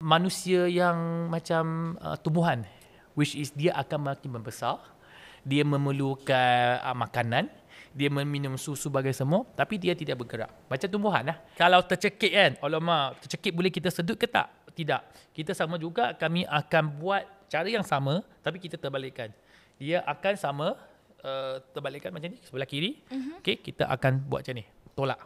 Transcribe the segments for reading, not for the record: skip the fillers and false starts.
manusia yang macam tumbuhan, which is dia akan makin membesar, dia memerlukan makanan, dia meminum susu bagai semua, tapi dia tidak bergerak. Macam tumbuhan lah. Kalau tercekik kan, alamak, tercekik boleh kita sedut ke tak? Tidak. Kita sama juga, kami akan buat cara yang sama, tapi kita terbalikkan. Dia akan sama, terbalikkan macam ni, sebelah kiri. Okay, kita akan buat macam ni. Tolak.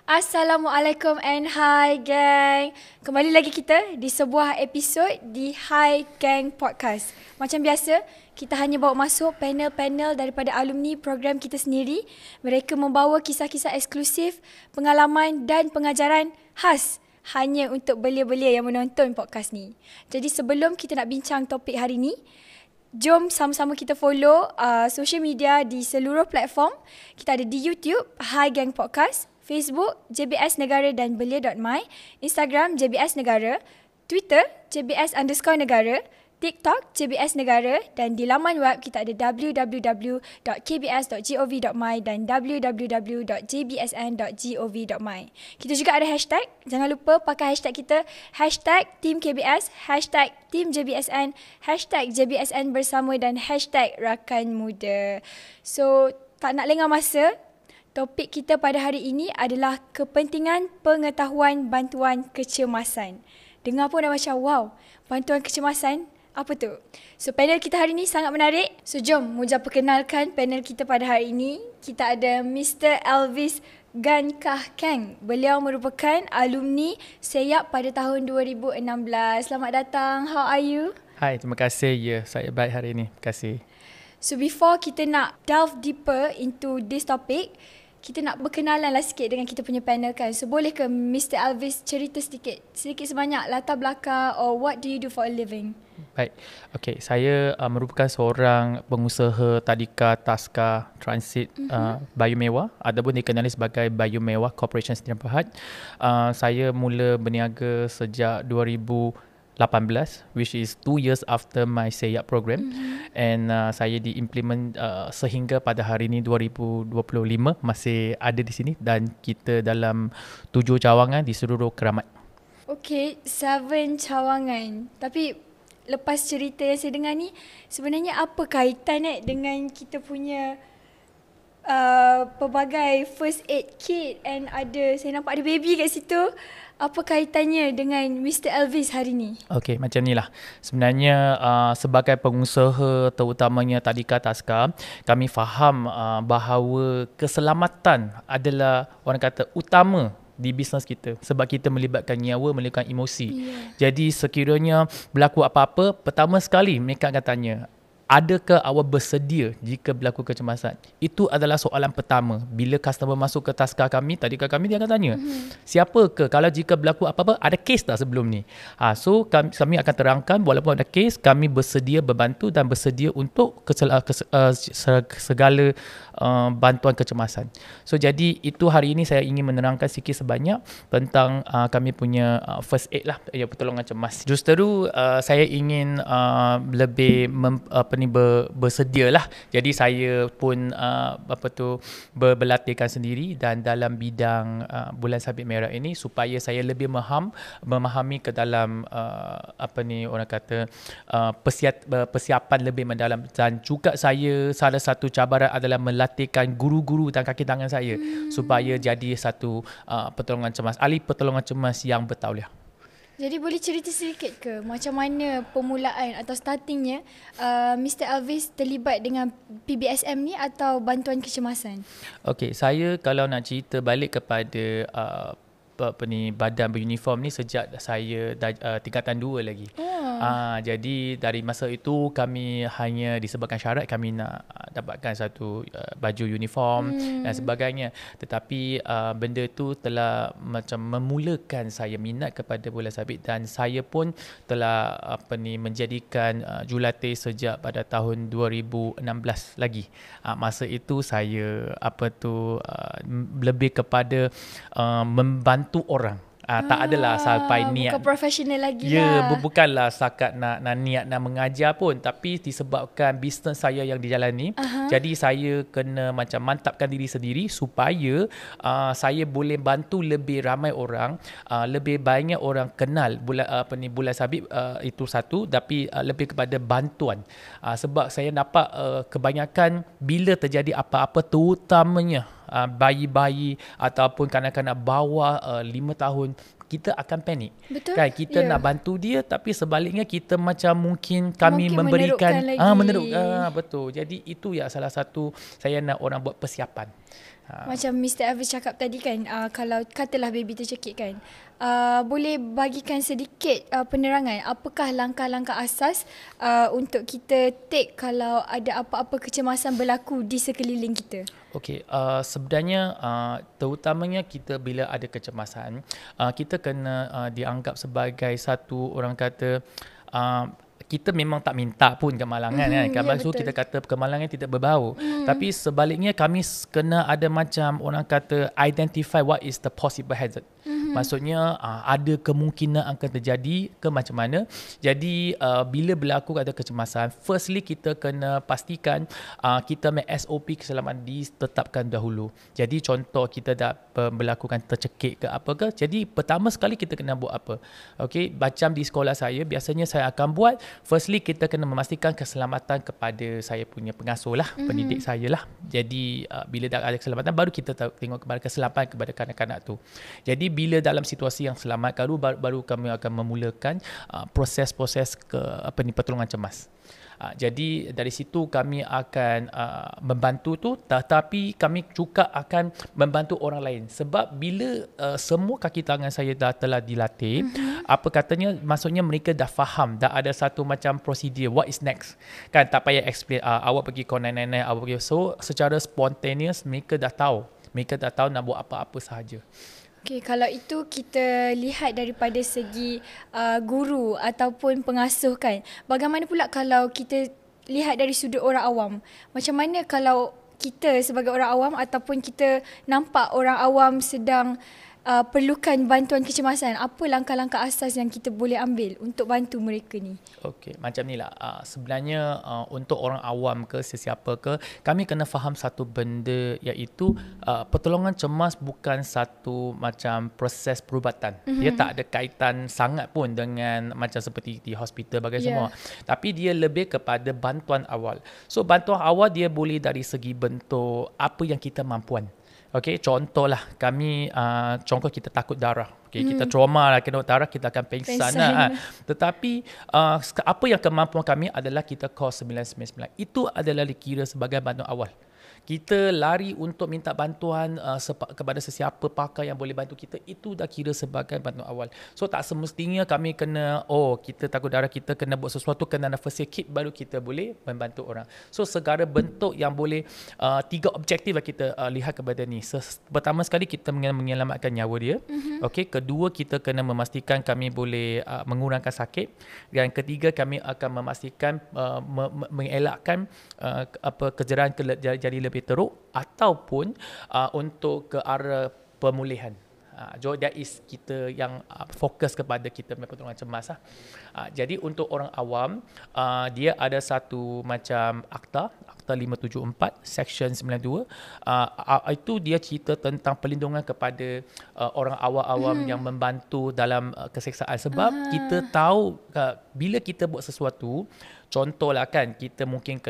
Assalamualaikum and hi gang. Kembali lagi kita di sebuah episod di Hi Gang Podcast. Macam biasa, kita hanya bawa masuk panel-panel daripada alumni program kita sendiri. Mereka membawa kisah-kisah eksklusif, pengalaman dan pengajaran khas hanya untuk belia-belia yang menonton podcast ni. Jadi sebelum kita nak bincang topik hari ni, jom sama-sama kita follow social media di seluruh platform. Kita ada di YouTube, Hi Gang Podcast, Facebook, JBS Negara dan Belia.my, Instagram, JBS Negara, Twitter, JBS_Negara, TikTok, JBS Negara dan di laman web kita ada www.kbs.gov.my dan www.jbsn.gov.my. Kita juga ada hashtag, jangan lupa pakai hashtag kita, hashtag Team KBS, hashtag Team JBSN, hashtag JBSN bersama dan hashtag Rakan Muda. So, tak nak lengah masa, topik kita pada hari ini adalah kepentingan pengetahuan bantuan kecemasan. Dengar pun dah macam, wow, bantuan kecemasan, apa tu? So, panel kita hari ini sangat menarik. So, jom Muja perkenalkan panel kita pada hari ini. Kita ada Mr. Elvis Gan Kah Kang. Beliau merupakan alumni SEAP pada tahun 2016. Selamat datang. How are you? Hai, terima kasih. Ya, saya baik hari ini. Terima kasih. So, before kita nak delve deeper into this topic, kita nak berkenalan lah sikit dengan kita punya panel kan. So, boleh ke Mr. Elvis cerita sedikit sebanyak latar belakang or what do you do for a living? Baik. Okey, saya merupakan seorang pengusaha tadika taska transit Bayu Mewah ataupun dikenali sebagai Bayu Mewah Corporation Sdn Bhd. Saya mula berniaga sejak 2018, which is 2 years after my SEAP program. And saya diimplement sehingga pada hari ini 2025 masih ada di sini dan kita dalam 7 cawangan di seluruh Keramat. Okay, 7 cawangan. Tapi lepas cerita yang saya dengar ni, sebenarnya apa kaitan dengan kita punya pelbagai first aid kit and saya nampak ada baby kat situ. Apa kaitannya dengan Mr. Elvis hari ni? Okey, macam ni lah. Sebenarnya sebagai pengusaha terutamanya tadika taska, kami faham bahawa keselamatan adalah orang kata utama di bisnes kita sebab kita melibatkan nyawa, melibatkan emosi. Jadi sekiranya berlaku apa-apa, pertama sekali mereka akan tanya, adakah awak bersedia jika berlaku kecemasan? Itu adalah soalan pertama. Bila customer masuk ke taska kami, tadika kami, dia akan tanya, siapakah kalau jika berlaku apa-apa, ada kes tak sebelum ni? So kami akan terangkan walaupun ada kes, kami bersedia membantu dan bersedia untuk segala bantuan kecemasan. So jadi itu hari ini saya ingin menerangkan sikit sebanyak tentang kami punya first aid lah, pertolongan cemas. Justeru saya ingin lebih bersedia lah. Jadi saya pun berlatihkan sendiri dan dalam bidang bulan sabit merah ini supaya saya lebih memahami ke dalam persiapan lebih mendalam. Dan juga saya salah satu cabaran adalah melatihkan guru-guru dan kaki tangan saya supaya jadi satu ahli pertolongan cemas yang bertauliah. Jadi boleh cerita sedikit ke macam mana permulaan atau startingnya Mr. Elvis terlibat dengan PBSM ni atau bantuan kecemasan? Okey, saya kalau nak cerita balik kepada badan beruniform ni sejak saya tingkatan 2 lagi. Jadi dari masa itu kami hanya disebabkan syarat kami nak dapatkan satu baju uniform dan sebagainya. Tetapi benda itu telah macam memulakan saya minat kepada bola sabit dan saya pun telah menjadikan jurulatih sejak pada tahun 2016 lagi. Masa itu saya lebih kepada membantu orang. Tak adalah sampai niat. Bukan profesional lagi Ya, lah. bukanlah setakat nak niat nak mengajar pun, tapi disebabkan bisnes saya yang dijalani, jadi saya kena macam mantapkan diri sendiri supaya saya boleh bantu lebih ramai orang, lebih banyak orang kenal Bulan Sabit, itu satu, tapi lebih kepada bantuan. Sebab saya nampak kebanyakan bila terjadi apa-apa, terutamanya bayi-bayi ataupun kanak-kanak bawah 5 tahun, kita akan panik. Betul. Kan kita nak bantu dia, tapi sebaliknya kita macam mungkin kami memberikan betul. Jadi itu ya salah satu saya nak orang buat persiapan. Macam Mr. Elvis cakap tadi kan, kalau katalah baby tercekik kan, boleh bagikan sedikit penerangan apakah langkah-langkah asas untuk kita take kalau ada apa-apa kecemasan berlaku di sekeliling kita? Okey, sebenarnya terutamanya kita bila ada kecemasan, kita kena dianggap sebagai satu, orang kata, kita memang tak minta pun kemalangan kan. Kalau kita kata kemalangan tidak berbau. Tapi sebaliknya kami kena ada macam orang kata identify what is the possible hazard. Maksudnya ada kemungkinan akan terjadi ke macam mana. Jadi bila berlaku ada kecemasan, firstly kita kena pastikan kita punya SOP keselamatan ditetapkan dahulu. Jadi contoh kita dah berlakukan tercekik ke apa ke, jadi pertama sekali kita kena buat apa? Okey, macam di sekolah saya biasanya saya akan buat, firstly kita kena memastikan keselamatan kepada saya punya pengasuh lah, pendidik saya lah. Jadi bila dah ada keselamatan, baru kita tengok kepada keselamatan kepada kanak-kanak tu. Jadi bila dalam situasi yang selamat, baru kami akan memulakan proses-proses pertolongan cemas. Jadi dari situ kami akan membantu tu, tetapi kami juga akan membantu orang lain. Sebab bila semua kaki tangan saya telah dilatih, apa katanya, maksudnya mereka dah faham, dah ada satu macam prosedur, what is next. Kan tak payah explain, awak pergi call 999, awak pergi. So secara spontaneous mereka dah tahu nak buat apa-apa sahaja. Okay, kalau itu kita lihat daripada segi guru ataupun pengasuh kan. Bagaimana pula kalau kita lihat dari sudut orang awam? Macam mana kalau kita sebagai orang awam ataupun kita nampak orang awam sedang perlukan bantuan kecemasan, apa langkah-langkah asas yang kita boleh ambil untuk bantu mereka ni? Okey, macam ni lah. Sebenarnya untuk orang awam ke sesiapa ke, kami kena faham satu benda, iaitu pertolongan cemas bukan satu macam proses perubatan. Dia tak ada kaitan sangat pun dengan macam seperti di hospital bagai semua. Tapi dia lebih kepada bantuan awal. So bantuan awal dia boleh dari segi bentuk apa yang kita mampuan. Okey, contohlah kami, contoh kita takut darah. Okay, kita trauma lah, kena darah, kita akan pengsan lah. Tetapi apa yang kemampuan kami adalah kita call 999. Itu adalah dikira sebagai bantuan awal. Kita lari untuk minta bantuan kepada sesiapa pakar yang boleh bantu kita, itu dah kira sebagai bantuan awal. So tak semestinya kami kena, kita takut darah, kita kena buat sesuatu, kena first aid kit, baru kita boleh membantu orang. So segala bentuk yang boleh, 3 objektif lah kita lihat kepada ni. Pertama sekali kita menyelamatkan nyawa dia. Okay, kedua kita kena memastikan kami boleh mengurangkan sakit. Dan ketiga kami akan memastikan mengelakkan kejerahan jadi lebih teruk, ataupun untuk ke arah pemulihan. So that is kita yang fokus kepada kita punya pertolongan cemas lah. Jadi untuk orang awam, dia ada satu macam Akta 574 Section 92. Itu dia cerita tentang perlindungan kepada orang awam yang membantu dalam keseksaan. Sebab kita tahu bila kita buat sesuatu, contohlah kan, kita mungkin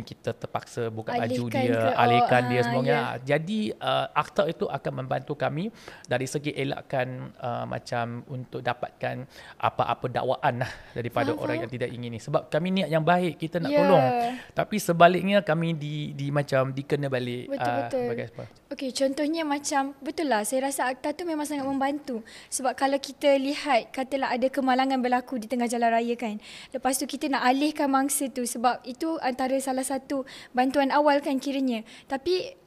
kita terpaksa buka baju dia, alihkan dia semuanya. Jadi akta itu akan membantu kami dari segi elakkan macam untuk dapatkan apa-apa dakwaan lah daripada orang yang tidak ingin ni. Sebab kami niat yang baik, kita nak tolong. Tapi sebaliknya kami macam dikena balik. Betul-betul. Okey, contohnya macam, betul lah, saya rasa akta tu memang sangat membantu. Sebab kalau kita lihat, katalah ada kemalangan berlaku di tengah jalan raya kan, lepas tu kita nak alihkan mangsa tu, sebab itu antara salah satu bantuan awal kan kiranya. Tapi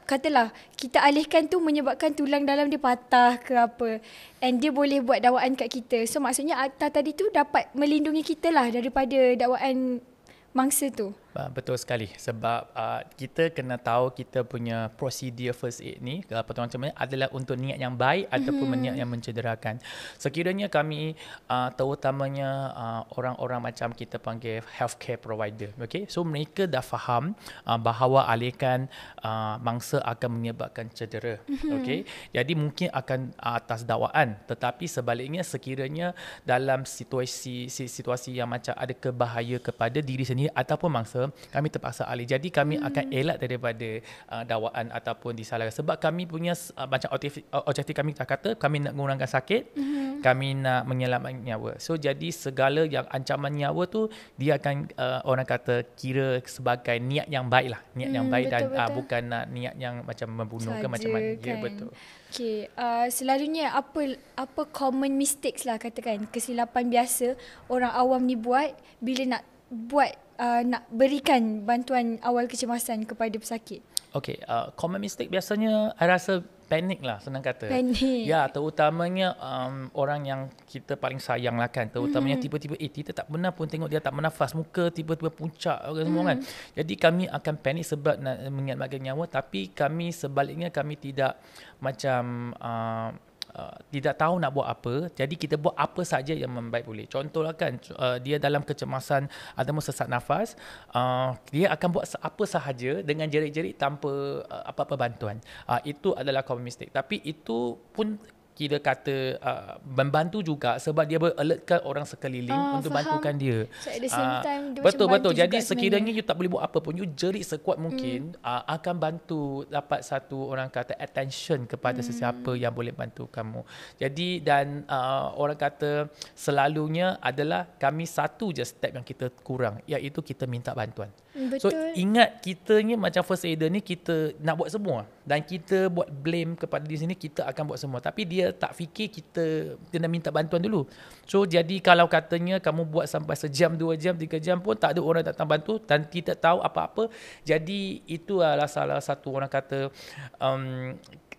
katalah kita alihkan tu menyebabkan tulang dalam dia patah ke apa, and dia boleh buat dakwaan kat kita. So maksudnya akta tadi tu dapat melindungi kita lah daripada dakwaan mangsa tu. Betul sekali sebab kita kena tahu kita punya prosedur first aid ni pertolongan pertama adalah untuk niat yang baik ataupun niat yang mencederakan. Sekiranya kami terutamanya orang-orang macam kita panggil healthcare provider, okay? So mereka dah faham bahawa alihkan mangsa akan menyebabkan cedera, okay? Jadi mungkin akan atas dakwaan, tetapi sebaliknya sekiranya dalam situasi yang macam ada kebahaya kepada diri sendiri ataupun mangsa, kami terpaksa alih. Jadi kami akan elak daripada dakwaan ataupun disalahkan. Sebab kami punya macam objektif kami tak kata kami nak mengurangkan sakit, kami nak menyelamatkan nyawa. So jadi segala yang ancaman nyawa tu dia akan orang kata kira sebagai niat yang baik lah. Niat yang baik dan bukan niat yang macam membunuh ke macam mana. Kan? Ya, betul. Okay, selalunya apa common mistakes lah katakan, kesilapan biasa orang awam ni buat bila nak nak berikan bantuan awal kecemasan kepada pesakit? Okay, common mistake biasanya I rasa panik lah, senang kata. Panik. Ya, terutamanya orang yang kita paling sayang lah kan. Terutamanya tiba-tiba kita tak pernah pun tengok dia tak bernafas, muka tiba-tiba puncak semua kan. Jadi kami akan panik sebab nak menyelamatkan nyawa, tapi kami sebaliknya kami tidak macam tidak tahu nak buat apa. Jadi kita buat apa saja yang membaik boleh. Contohlah kan, dia dalam kecemasan ataupun sesak nafas, dia akan buat apa sahaja dengan jerit-jerit tanpa apa-apa bantuan. Itu adalah common mistake. Tapi itu pun kira kata membantu juga sebab dia alertkan orang sekeliling untuk bantukan dia. So at the same time dia betul. Jadi juga sekiranya you tak boleh buat apa pun, you jerit sekuat mungkin akan bantu dapat satu orang kata attention kepada sesiapa yang boleh bantu kamu. Jadi dan orang kata selalunya adalah kami satu je step yang kita kurang, iaitu kita minta bantuan. Betul. So ingat kita ni macam first aider ni kita nak buat semua dan kita buat blame kepada diri sini, kita akan buat semua, tapi dia tak fikir kita nak minta bantuan dulu. So jadi kalau katanya kamu buat sampai sejam, 2 jam, 3 jam pun tak ada orang datang bantu dan tidak tahu apa-apa, jadi itu adalah salah satu orang kata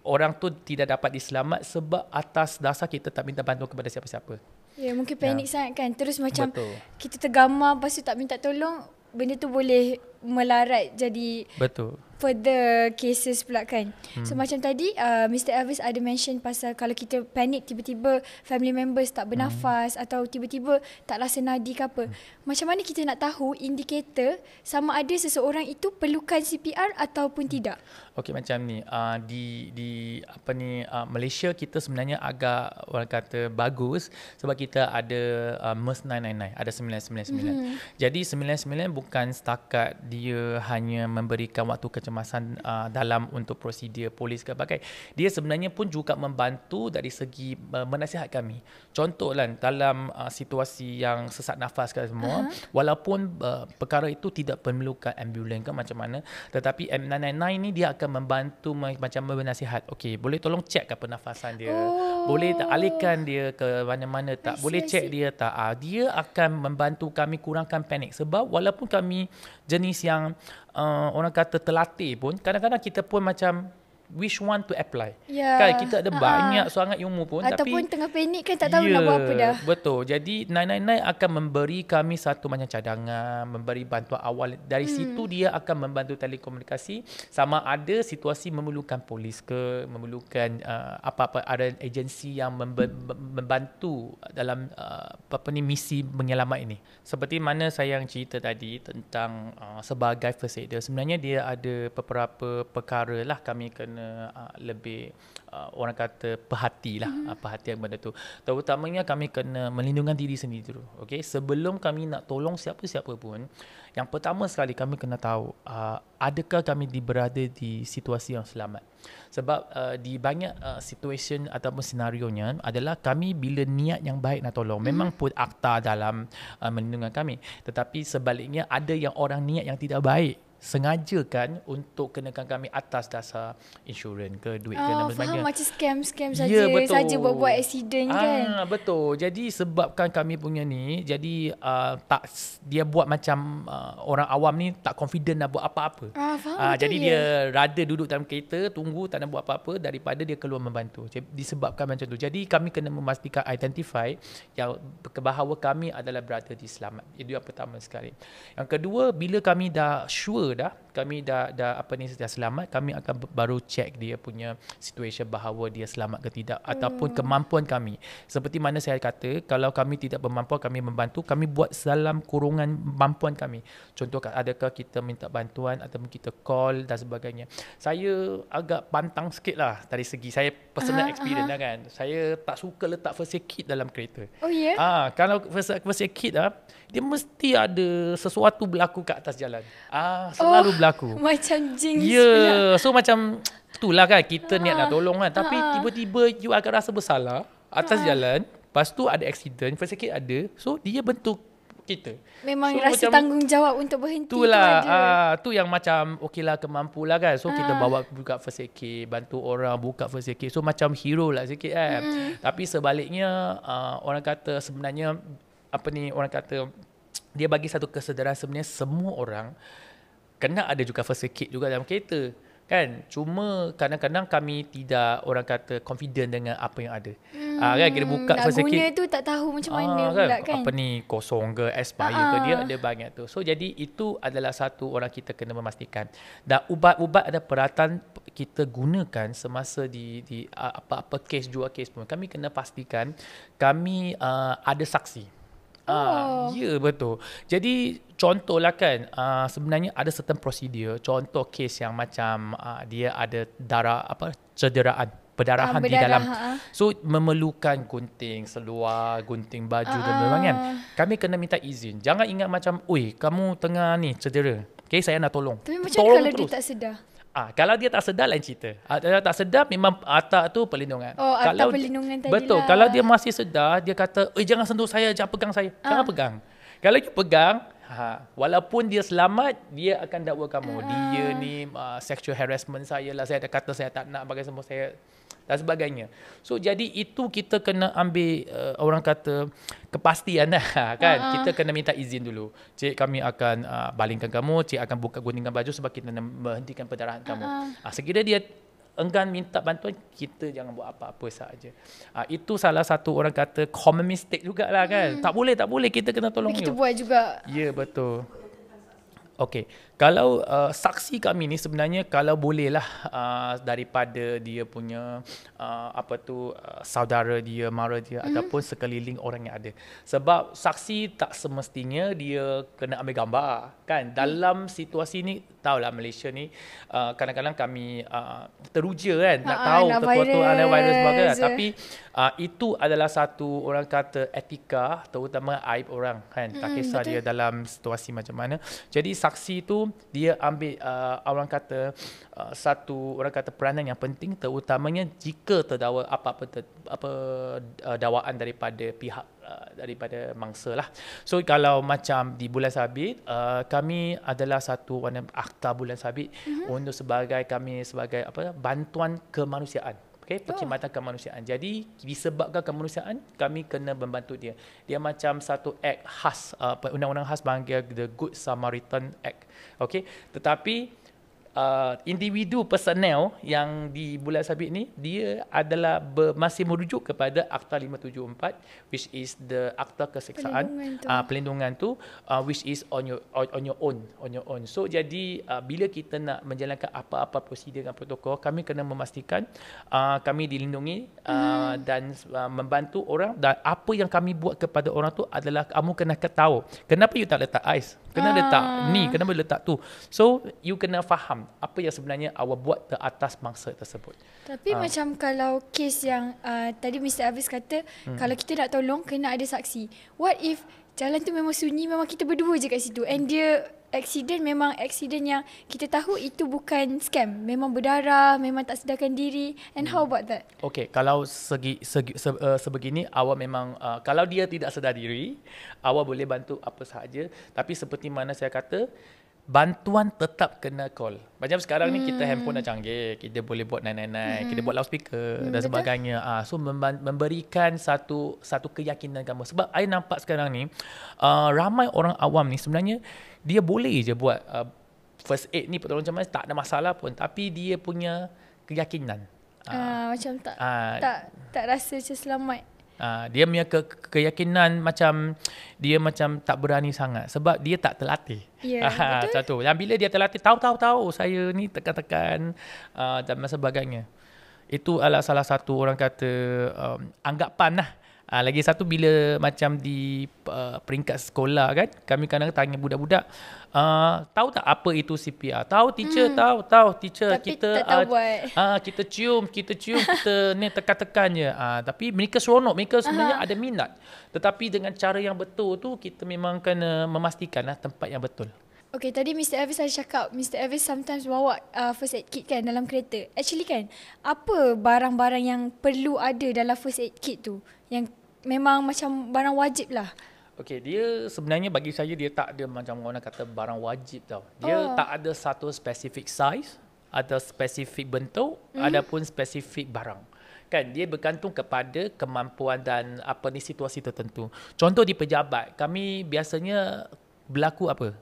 orang tu tidak dapat diselamat sebab atas dasar kita tak minta bantuan kepada siapa-siapa. Ya, mungkin panik sangat kan. Terus macam betul. Kita tergamar lepas tu tak minta tolong, benda tu boleh melarat jadi betul. Further cases pula kan. So macam tadi Mr. Elvis ada mention pasal kalau kita panik tiba-tiba family members tak bernafas atau tiba-tiba tak rasa nadi ke apa. Macam mana kita nak tahu indikator sama ada seseorang itu perlukan CPR ataupun tidak? Okey, macam ni di apa ni Malaysia kita sebenarnya agak orang kata bagus sebab kita ada MERS 999, ada 999. Jadi 999 bukan setakat dia hanya memberikan waktu kecemasan dalam untuk prosedur polis ke bagai. Dia sebenarnya pun juga membantu dari segi menasihat kami. Contoh lah dalam situasi yang sesak nafas ke semua, walaupun perkara itu tidak memerlukan ambulans ke macam mana, tetapi M999 ni dia akan membantu macam bernasihat. Okey, boleh tolong cek ke pernafasan dia. Boleh tak alihkan dia ke mana-mana tak? Boleh cek dia tak? Dia akan membantu kami kurangkan panik sebab walaupun kami jenis yang orang kata terlatih pun, kadang-kadang kita pun macam which one to apply. Kan kita ada banyak sangat ilmu pun ataupun tapi tengah panik kan tak tahu nak buat apa dah. Betul. Jadi 999 akan memberi kami satu macam cadangan, memberi bantuan awal. Dari situ dia akan membantu telekomunikasi sama ada situasi memerlukan polis ke, memerlukan apa-apa ada agensi yang membantu dalam apa ni misi menyelamat ini. Seperti mana saya yang cerita tadi tentang sebagai first aider, sebenarnya dia ada beberapa perkara lah kami kena lebih orang kata perhatilah, perhatian benda tu. Terutamanya kami kena melindungi diri sendiri dulu. Okey, sebelum kami nak tolong siapa-siapa pun, yang pertama sekali kami kena tahu adakah kami berada di situasi yang selamat. Sebab di banyak situation ataupun senarionya adalah kami bila niat yang baik nak tolong, memang pun akta dalam melindungi kami, tetapi sebaliknya ada yang orang niat yang tidak baik sengajakan untuk kenakan kami atas dasar insurans ke duit ke dan Faham, sebagainya. macam scam saja. Ya, betul. Saja buat-buat accident kan. Betul. Jadi sebabkan kami punya ni, jadi tak dia buat macam orang awam ni tak confident nak buat apa-apa. Faham, Jadi betul dia rada duduk dalam kereta, tunggu tak nak buat apa-apa daripada dia keluar membantu. Jadi, disebabkan macam tu. Jadi kami kena memastikan identify yang bahawa kami adalah brother diselamat. Itu yang pertama sekali. Yang kedua, bila kami dah sure kami dah selamat, kami akan baru check dia punya situation bahawa dia selamat ke tidak ataupun kemampuan kami. Seperti mana saya kata, kalau kami tidak bermampuan, kami membantu, kami buat dalam kurungan mampuan kami. Contoh, adakah kita minta bantuan ataupun kita call dan sebagainya. Saya agak pantang sikit lah dari segi saya personal experience lah kan. Saya tak suka letak first aid kit dalam kereta. Oh ya? Yeah? Kalau first aid kit dia mesti ada sesuatu berlaku kat atas jalan. Selalu berlaku. Macam jinx pula. So macam itulah kan, kita niat nak tolong kan, tapi tiba-tiba you akan rasa bersalah atas jalan, lepas tu ada accident, first aid kit ada, so dia bentuk kita. Memang so, rasa tanggungjawab untuk berhenti itulah, tu ada. Tu yang macam okeylah kemampulah kan. So kita bawa buka first aid kit, bantu orang buka first aid kit. So macam hero lah sikit kan. Tapi sebaliknya orang kata sebenarnya orang kata dia bagi satu kesedaran sebenarnya semua orang kena ada juga first aid kit juga dalam kereta kan. Cuma kadang-kadang kami tidak orang kata confident dengan apa yang ada. Kan kita buka first aid kit, guna tu tak tahu macam mana pula kan. Apa ni kosong ke expire ke, dia ada banyak tu. So jadi itu adalah satu orang kita kena memastikan. Dan ubat-ubat ada peralatan kita gunakan semasa di apa-apa kes, jual kes pun kami kena pastikan kami ada saksi. Ya, betul. Jadi contohlah kan, sebenarnya ada certain prosedur. Contoh kes yang macam dia ada pendarahan di dalam. So memerlukan gunting seluar, gunting baju dan sebagainya. Kami kena minta izin. Jangan ingat macam, "Oi, kamu tengah ni cedera. Okay, saya nak tolong." Tapi macam kalau terus dia tak sedar? Kalau dia tak sedar lain cerita. Kalau tak sedar memang atak tu perlindungan. Atak perlindungan tadi. Betul. Kalau dia masih sedar, dia kata, jangan sentuh saya, jangan pegang saya." Jangan pegang. Kalau you pegang, walaupun dia selamat, dia akan dakwa kamu. Dia ni sexual harassment saya lah, saya dah kata saya tak nak bagi semua saya dan sebagainya. So jadi itu kita kena ambil orang kata kepastian lah kan. Kita kena minta izin dulu. Cik, kami akan balingkan kamu, cik akan buka guntingan baju sebab kita nak menghentikan pendarahan kamu. Sekiranya dia enggan minta bantuan, kita jangan buat apa-apa sahaja. Itu salah satu orang kata common mistake jugalah kan. Tak boleh, kita kena tolong kita buat juga. Ya, betul. Okey, kalau saksi kami ni sebenarnya kalau bolehlah daripada dia punya saudara dia, mara dia ataupun sekeliling orang yang ada. Sebab saksi tak semestinya dia kena ambil gambar kan. Dalam situasi ni tahulah Malaysia ni kadang-kadang kami teruja kan nak tahu sesuatu ada virus sebagainya. Tapi itu adalah satu orang kata etika, terutama aib orang kan. Tak kisah betul. Dia dalam situasi macam mana. Jadi saksi tu dia ambil orang kata satu orang kata peranan yang penting, terutamanya jika terdakwa apa-apa dakwaan daripada pihak daripada mangsa lah. So kalau macam di Bulan Sabit, kami adalah satu akta Bulan Sabit untuk sebagai bantuan kemanusiaan. Perkhidmatan kemanusiaan. Jadi disebabkan kemanusiaan, kami kena membantu dia. Dia macam satu act khas, undang-undang khas panggil The Good Samaritan Act. Tetapi individu personel yang di Bulan Sabit ni, dia adalah masih merujuk kepada Akta 574, which is the akta keseksaan, pelindungan tu, which is on your own. So jadi bila kita nak menjalankan apa-apa prosedur dan protokol, kami kena memastikan kami dilindungi dan membantu orang, dan apa yang kami buat kepada orang tu adalah kamu kena tahu kenapa you tak letak ais, kenapa letak ni, kenapa letak tu. So you kena faham apa yang sebenarnya awak buat ke atas mangsa tersebut. Tapi macam kalau kes yang tadi Mr. Hafiz kata, kalau kita nak tolong kena ada saksi. What if jalan tu memang sunyi, memang kita berdua je kat situ, and dia accident memang accident yang kita tahu itu bukan scam, memang berdarah, memang tak sedarkan diri, and how about that? Okay, kalau sebegini awak memang kalau dia tidak sedar diri, awak boleh bantu apa sahaja. Tapi seperti mana saya kata, bantuan tetap kena call. Macam sekarang ni kita handphone dah canggih, kita boleh buat 999, kita buat loudspeaker dan sebagainya. So memberikan satu keyakinan kamu. Sebab I nampak sekarang ni ramai orang awam ni sebenarnya dia boleh je buat first aid ni, pertolongan cemas, tak ada masalah pun, tapi dia punya keyakinan macam tak rasa macam selamat. Dia punya keyakinan macam dia macam tak berani sangat sebab dia tak terlatih. Macam tu. Dan bila dia terlatih, tahu saya ni tekan-tekan dan sebagainya. Itu adalah salah satu orang kata anggapan lah. Lagi satu, bila macam di peringkat sekolah kan, kami kadang tanya budak-budak, tahu tak apa itu CPR? Tahu teacher, tahu teacher. Tapi kita tak tahu buat. kita cium, kita ni tekan-tekan je. Tapi mereka seronok, mereka sebenarnya ada minat. Tetapi dengan cara yang betul tu, kita memang kena memastikan lah tempat yang betul. Okay, tadi Mr. Elvis ada cakap, Mr. Elvis sometimes bawa first aid kit kan dalam kereta. Actually kan, apa barang-barang yang perlu ada dalam first aid kit tu? Yang memang macam barang wajib lah. Okay, dia sebenarnya bagi saya dia tak ada macam orang kata barang wajib tau. Dia tak ada satu spesifik size, ada spesifik bentuk, adapun spesifik barang. Kan, dia bergantung kepada kemampuan dan apa ni situasi tertentu. Contoh di pejabat, kami biasanya berlaku apa?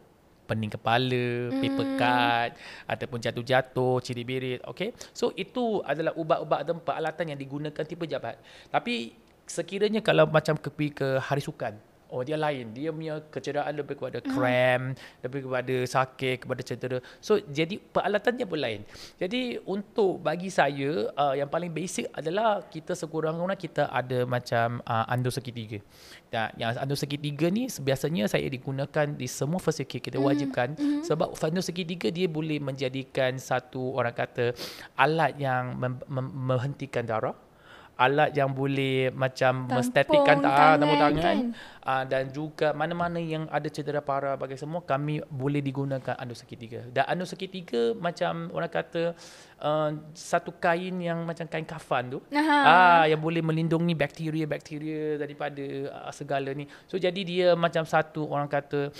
Pening kepala, paper cut, ataupun jatuh-jatuh, cirit-birit, okay? So, itu adalah ubat-ubat dan peralatan yang digunakan di pejabat. Tapi, sekiranya kalau macam ke hari sukan, dia lain. Dia punya kecederaan lebih kepada cramp, lebih kepada sakit, kepada cedera. So, jadi peralatannya pun lain. Jadi, untuk bagi saya, yang paling basic adalah kita sekurang-kurangnya kita ada macam andus segitiga. Dan yang andus segitiga ni biasanya saya digunakan di semua first aid kit. Kita wajibkan. Sebab andus segitiga dia boleh menjadikan satu orang kata alat yang menghentikan darah. Alat yang boleh macam menstatikkan tangan kan? Dan juga mana-mana yang ada cedera parah bagi semua, kami boleh digunakan andus segitiga. Dan andus segitiga macam orang kata satu kain yang macam kain kafan tu, yang boleh melindungi bakteria daripada segala ni. So jadi dia macam satu orang kata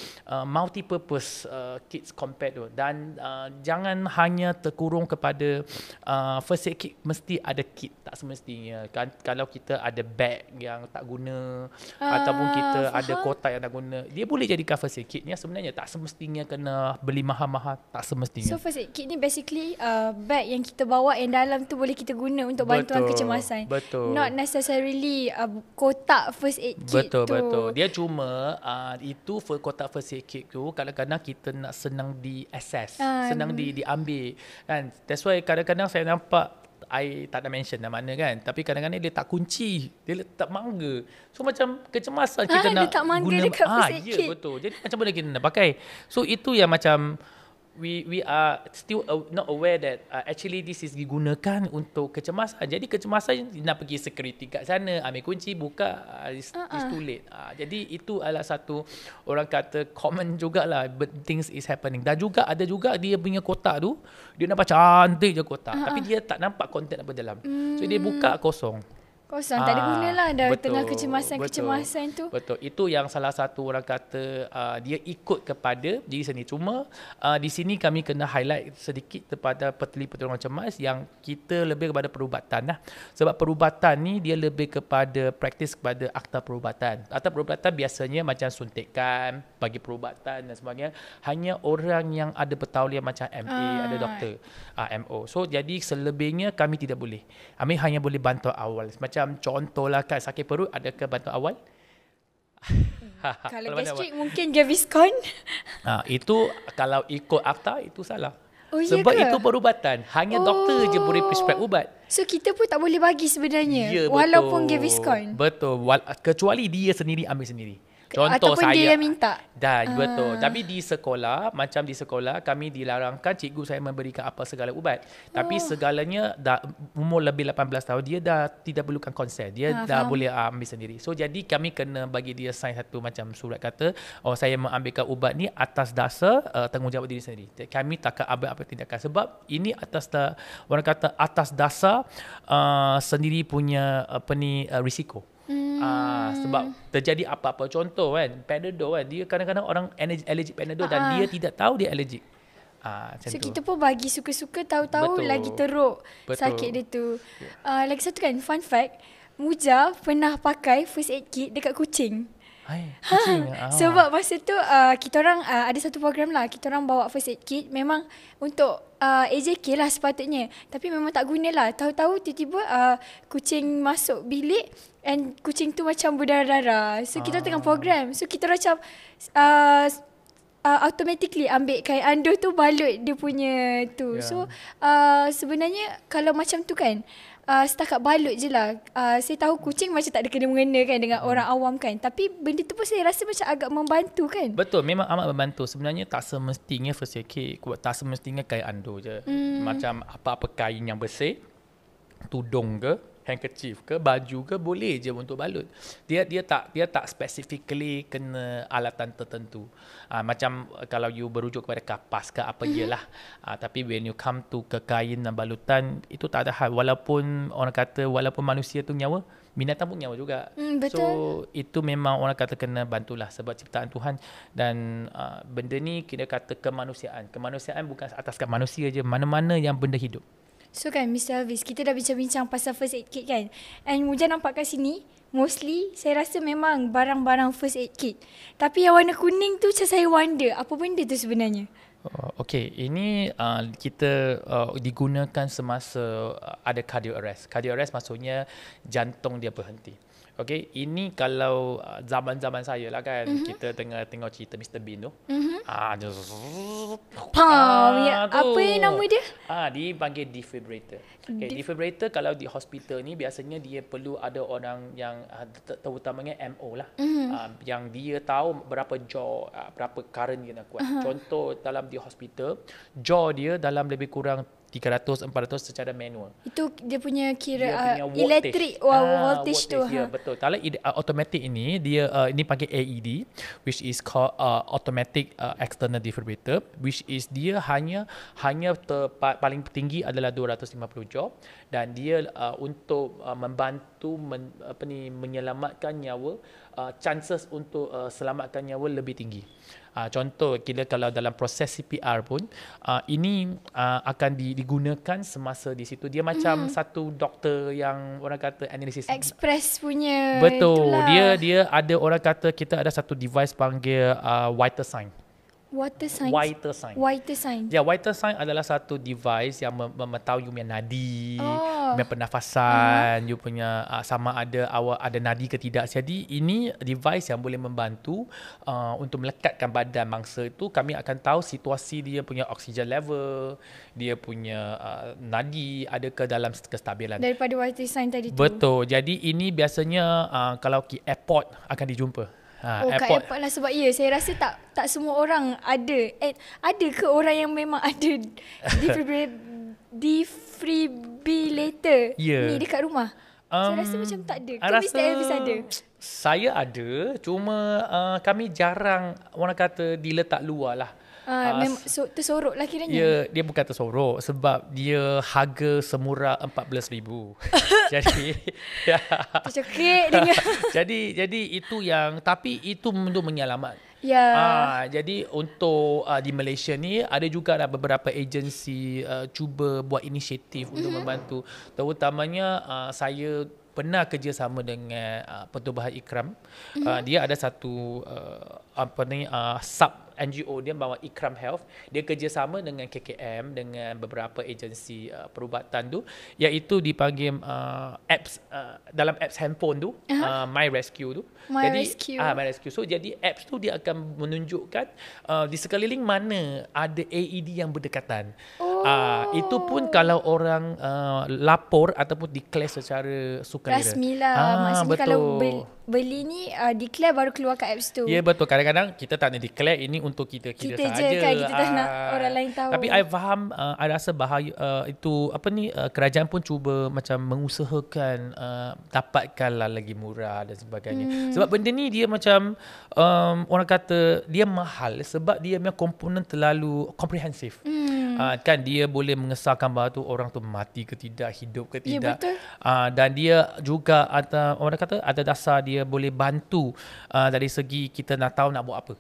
multi-purpose kits compact tu. Dan jangan hanya terkurung kepada first aid kit mesti ada kit, tak semestinya. Kan, kalau kita ada bag yang tak guna ataupun kita ada kotak yang tak guna, dia boleh jadikan first aid kit ni. Sebenarnya tak semestinya kena beli mahal-mahal, tak semestinya. So first aid kit ni basically bag yang kita bawa yang dalam tu boleh kita guna untuk bantuan kecemasan. Betul. Not necessarily kotak first aid kit tu. Betul. Dia cuma itu kotak first aid kit tu kadang-kadang kita nak senang di-access, senang diambil kan. That's why kadang-kadang saya nampak, I tak ada mention dah mana kan, tapi kadang-kadang dia tak kunci, dia letak mangga. So macam kecemasan kita nak letak mangga guna dekat first aid kit. Betul. Jadi macam mana kita nak pakai? So itu yang macam we are still not aware that actually this is digunakan untuk kecemasan. Jadi kecemasan nak pergi security kat sana, ambil kunci, buka, it's too late. Jadi itu adalah satu orang kata common jugalah, but things is happening. Dan juga ada juga dia punya kotak tu, dia nampak cantik je kotak, tapi dia tak nampak konten apa dalam. So dia buka kosong. Tak ada guna lah dah betul, tengah kecemasan tu. Betul. Itu yang salah satu orang kata dia ikut kepada diri sendiri. Cuma di sini kami kena highlight sedikit kepada peteli pertolongan cemas yang kita lebih kepada perubatan lah. Sebab perubatan ni dia lebih kepada praktis kepada akta perubatan. Akta perubatan biasanya macam suntikan, bagi perubatan dan sebagainya, hanya orang yang ada bertauliah macam MA, ada doktor, MO. So jadi selebihnya kami tidak boleh. Kami hanya boleh bantuan awal. Macam contohlah kat sakit perut, adakah bantuan awal? Kalau gastrik mungkin Gaviscon. Itu kalau ikut akta itu salah. Sebab itu perubatan. Hanya doktor je boleh prescribe ubat. So kita pun tak boleh bagi sebenarnya. Ya, walaupun Gaviscon. Betul. Kecuali dia sendiri ambil sendiri. Contoh ataupun saya, dia yang minta. Betul. Tapi di sekolah, macam di sekolah kami dilarangkan cikgu saya memberikan apa segala ubat. Tapi segalanya dah umur lebih 18 tahun, dia dah tidak perlukan konsen. Dia dah boleh ambil sendiri. So jadi kami kena bagi dia sign satu macam surat kata, saya mengambilkan ubat ni atas dasar tanggungjawab diri sendiri. Kami takkan ambil apa tindakan sebab ini orang kata atas dasar sendiri punya risiko. Sebab terjadi apa-apa. Contoh kan, Panadol kan, dia kadang-kadang orang allergic Panadol dan dia tidak tahu dia allergic. Macam So tu. kita pun bagi suka-suka, tahu-tahu Betul. lagi teruk sakit dia tu. Lagi satu kan, fun fact, Muja pernah pakai first aid kit dekat kucing. Kucing. Sebab masa tu kita orang ada satu program lah, kita orang bawa first aid kit memang untuk AJK lah sepatutnya, tapi memang tak guna lah. Tahu-tahu tiba-tiba kucing masuk bilik and kucing tu macam berdarah-darah. So kita tengah program, so kita macam automatically ambil kain ando tu balut dia punya tu. So sebenarnya kalau macam tu kan, setakat balut je lah. Saya tahu kucing macam tak ada kena-mengena kan dengan orang awam kan. Tapi benda tu pun saya rasa macam agak membantu kan. Betul, memang amat membantu. Sebenarnya tak semestinya first aid kit, tak semestinya kain ando je. Macam apa-apa kain yang bersih, tudung ke, handkerchief ke, baju ke, boleh je untuk balut. Dia tak specifically kena alatan tertentu. Macam kalau you berujuk kepada kapas ke apa jelah. Tapi when you come to ke kain dan balutan, itu tak ada hal. Walaupun orang kata walaupun manusia tu nyawa, binatang pun nyawa juga. Betul. So itu memang orang kata kena bantulah sebab ciptaan Tuhan. Dan benda ni kita kata kemanusiaan. Kemanusiaan bukan ataskan manusia je, mana-mana yang benda hidup. So kan Mr. Elvis, kita dah bincang-bincang pasal first aid kit kan. And Muja nampak kat sini, mostly saya rasa memang barang-barang first aid kit. Tapi yang warna kuning tu macam saya wonder, apa benda tu sebenarnya? Okey, ini kita digunakan semasa ada cardio arrest. Cardio arrest maksudnya jantung dia berhenti. Okey, ini kalau zaman-zaman saya lah kan, kita tengok cerita Mr. Bean tu. Apa nama dia? Dipanggil defibrillator. Okay, defibrillator kalau di hospital ni biasanya dia perlu ada orang yang terutamanya MO lah. Yang dia tahu berapa jaw, berapa current dia nak kuat. Contoh dalam di hospital, jaw dia dalam lebih kurang 300-400 secara manual. Itu dia punya kira voltage. elektrik voltage tu. Ya, betul. Kalau automatic ini dia ini panggil AED, which is called automatic external defibrillator, which is dia hanya paling tinggi adalah 250 jaw dan dia untuk membantu menyelamatkan nyawa, chances untuk selamatkan nyawa lebih tinggi. Contoh kalau dalam proses CPR pun ini akan digunakan semasa di situ. Dia macam satu doktor yang orang kata analisis express punya. Betul. Itulah. Dia ada orang kata kita ada satu device panggil vital sign. Water sign. Vital sign. Vital sign. Ya, vital sign adalah satu device yang memetahui you punya nadi, you punya pernafasan, you punya sama ada awak ada nadi ke tidak. Jadi ini device yang boleh membantu untuk melekatkan badan mangsa itu. Kami akan tahu situasi dia punya oxygen level, dia punya nadi ada ke dalam kestabilan. Daripada vital sign tadi tu. Betul. Jadi ini biasanya kalau ke airport akan dijumpa. Kat airport lah sebab saya rasa tak semua orang ada. Ada ke orang yang memang ada defibrillator ni dekat rumah? Saya rasa macam tak ada. Ke Mr. Elvis ada? Saya ada, cuma kami jarang orang kata diletak luar lah. Memang tersorok lah kiranya. Dia bukan tersorok sebab dia harga semurah 14,000. Jadi tercekik dengar. jadi itu yang, tapi itu untuk menyelamat. Jadi untuk di Malaysia ni ada juga beberapa agensi cuba buat inisiatif untuk membantu. Terutamanya saya pernah kerjasama dengan Pertubuhan Ikram. Dia ada satu sub NGO dia bawa Ikram Health. Dia kerjasama dengan KKM, dengan beberapa agensi perubatan tu, iaitu dipanggil apps dalam apps handphone tu, My Rescue tu. My Rescue. So jadi apps tu dia akan menunjukkan di sekeliling mana ada AED yang berdekatan. Itu pun kalau orang lapor ataupun declare secara sukarela. Rasmi lah. Maksudnya kalau beli ni declare baru keluar kat apps tu. Ya, betul. Kadang-kadang kita tak nak declare, ini untuk kita je sahaja. Kan, kita tak nak orang lain tahu. Tapi I faham, I rasa bahaya itu kerajaan pun cuba macam mengusahakan dapatkanlah lagi murah dan sebagainya. Sebab benda ni dia macam orang kata dia mahal sebab dia punya komponen terlalu komprehensif. Kan dia boleh mengesahkan bahawa tu orang tu mati ke tidak, hidup ke Ya, tidak. betul. Dan dia juga orang kata ada dasar dia boleh bantu dari segi kita nak tahu nak buat apa.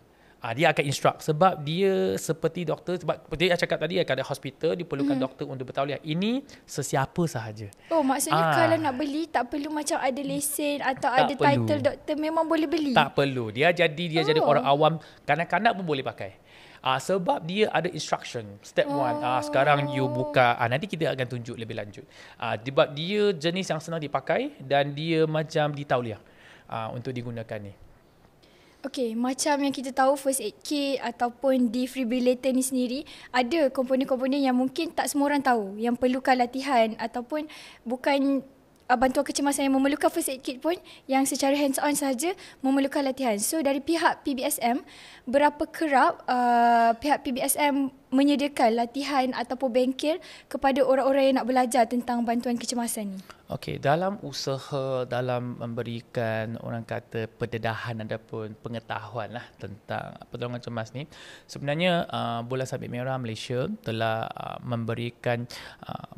Dia akan instruct sebab dia seperti doktor, sebab seperti saya cakap tadi, ada hospital diperlukan doktor untuk bertauliah. Ini sesiapa sahaja. Oh, maksudnya kalau nak beli tak perlu macam ada lesen atau Tak ada perlu. title doktor, memang boleh beli. Tak perlu. Dia jadi orang awam, kanak-kanak pun boleh pakai. Sebab dia ada instruction. Step 1, sekarang you buka, nanti kita akan tunjuk lebih lanjut. Sebab dia jenis yang senang dipakai dan dia macam ditauliah untuk digunakan ni. Okay, macam yang kita tahu first aid kit ataupun defibrillator ni sendiri, ada komponen-komponen yang mungkin tak semua orang tahu, yang perlukan latihan ataupun bukan bantuan kecemasan yang memerlukan first aid kit pun, yang secara hands on sahaja memerlukan latihan. So dari pihak PBSM, berapa kerap pihak PBSM menyediakan latihan ataupun bengkel kepada orang-orang yang nak belajar tentang bantuan kecemasan ni? Okey, dalam usaha dalam memberikan orang kata pendedahan ataupun pengetahuan lah tentang pertolongan cemas ni, sebenarnya Bola Sabit Merah Malaysia telah memberikan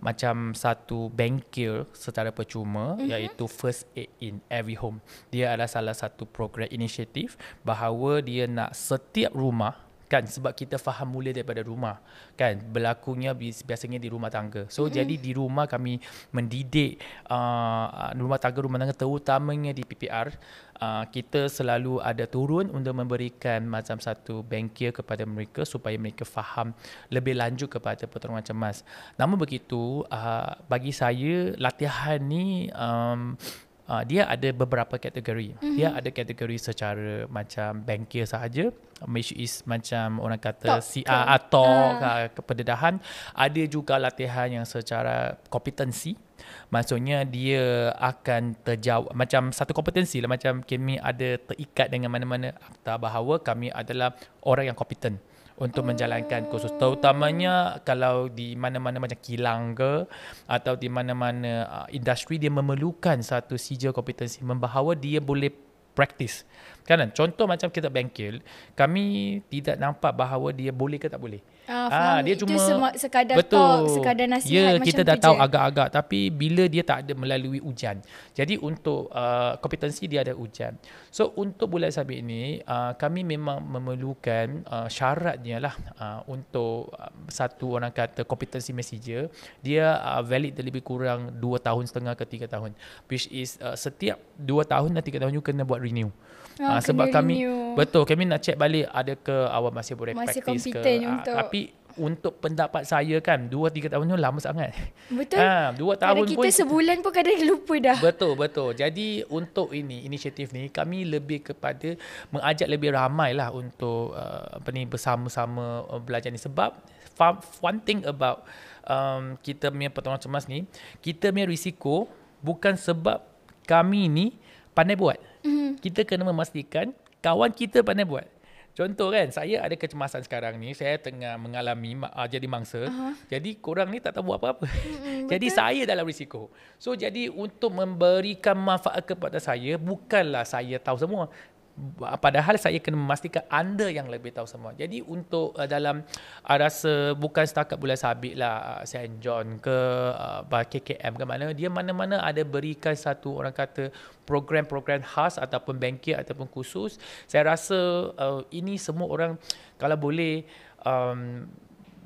macam satu bengkel secara percuma, iaitu First Aid in Every Home. Dia adalah salah satu program inisiatif bahawa dia nak setiap rumah, kan, sebab kita faham mula daripada rumah, kan, berlakunya biasanya di rumah tangga. So jadi di rumah kami mendidik rumah tangga terutamanya di PPR. Kita selalu ada turun untuk memberikan macam satu bengkel kepada mereka supaya mereka faham lebih lanjut kepada pertolongan cemas. Namun begitu, bagi saya latihan ni dia ada beberapa kategori. Dia ada kategori secara macam bengkel sahaja, which is macam orang kata pendedahan. Ada juga latihan yang secara kompetensi. Maksudnya dia akan terjawab macam satu kompetensi lah, macam kami ada terikat dengan mana-mana akta bahawa kami adalah orang yang kompeten untuk menjalankan kursus, terutamanya kalau di mana-mana macam kilang ke atau di mana-mana industri, dia memerlukan satu sijil kompetensi bahawa dia boleh praktis. Kan? Contoh macam kita bengkel, kami tidak nampak bahawa dia boleh ke tak boleh. Dia itu cuma sekadar betul, talk, sekadar nasihat macam kita tu dah tahu je. agak-agak, tapi bila dia tak ada melalui ujian. Jadi untuk kompetensi dia ada ujian. So untuk Bola Sabit ini, kami memang memerlukan syaratnya lah untuk satu orang kata kompetensi messenger, dia valid lebih kurang 2.5 tahun ke 3 tahun. Which is setiap 2 tahun dan 3 tahun you kena buat renew. Sebab kami kami nak check balik adakah awak masih boleh masih praktis ke. Tapi untuk pendapat saya kan 2-3 tahun tu lama sangat. Betul. 2 tahun kita pun sebulan pun kadang lupa dah. Betul. Jadi untuk inisiatif ni kami lebih kepada mengajak lebih ramai lah untuk bersama-sama belajar ni. Sebab one thing about kita punya pertolongan cemas ni, kita punya risiko bukan sebab kami ni pandai buat. Kita kena memastikan kawan kita pandai buat. Contoh kan, saya ada kecemasan sekarang ni, saya tengah mengalami jadi mangsa. Jadi korang ni tak tahu buat apa-apa. Jadi saya dalam risiko. So jadi untuk memberikan manfaat kepada saya, bukanlah saya tahu semua. Padahal saya kena memastikan anda yang lebih tahu semua. Jadi untuk dalam rasa bukan setakat Bola Sabit lah, St. John ke KKM ke mana-mana ada berikan satu orang kata program-program khas ataupun bengkel ataupun khusus. Saya rasa ini semua orang kalau boleh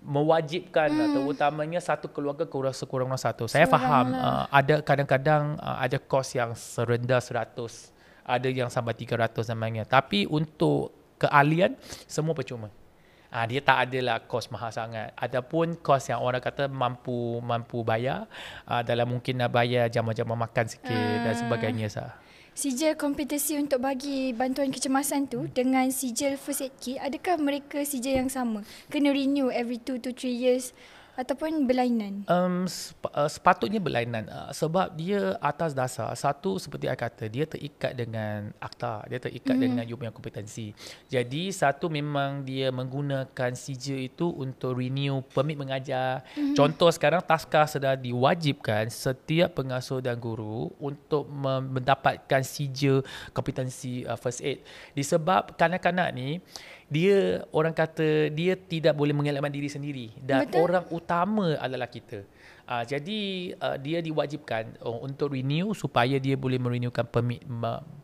mewajibkan terutamanya satu keluarga sekurang-kurangnya satu. Saya faham ada kadang-kadang ada kos yang serendah 100, ada yang sampai 300 namanya. Tapi untuk keahlian semua percuma. Dia tak adalah kos mahal sangat. Adapun kos yang orang kata mampu bayar, dalam mungkin nak bayar jam-jam makan sikit dan sebagainya sah. Sijil kompetensi untuk bagi bantuan kecemasan tu dengan sijil first aid kit, adakah mereka sijil yang sama? Kena renew every 2 to 3 years? ataupun berlainan? Sepatutnya berlainan sebab dia atas dasar satu, seperti saya kata, dia terikat dengan akta, dia terikat dengan you punya kompetensi. Jadi satu, memang dia menggunakan CJ itu untuk renew permit mengajar. Contoh sekarang taskah sedang diwajibkan setiap pengasuh dan guru untuk mendapatkan CJ kompetensi first aid. Disebab kanak-kanak ni dia, orang kata, dia tidak boleh mengelakkan diri sendiri dan Betul. orang utama adalah kita. Jadi dia diwajibkan untuk renew supaya dia boleh merenewkan permit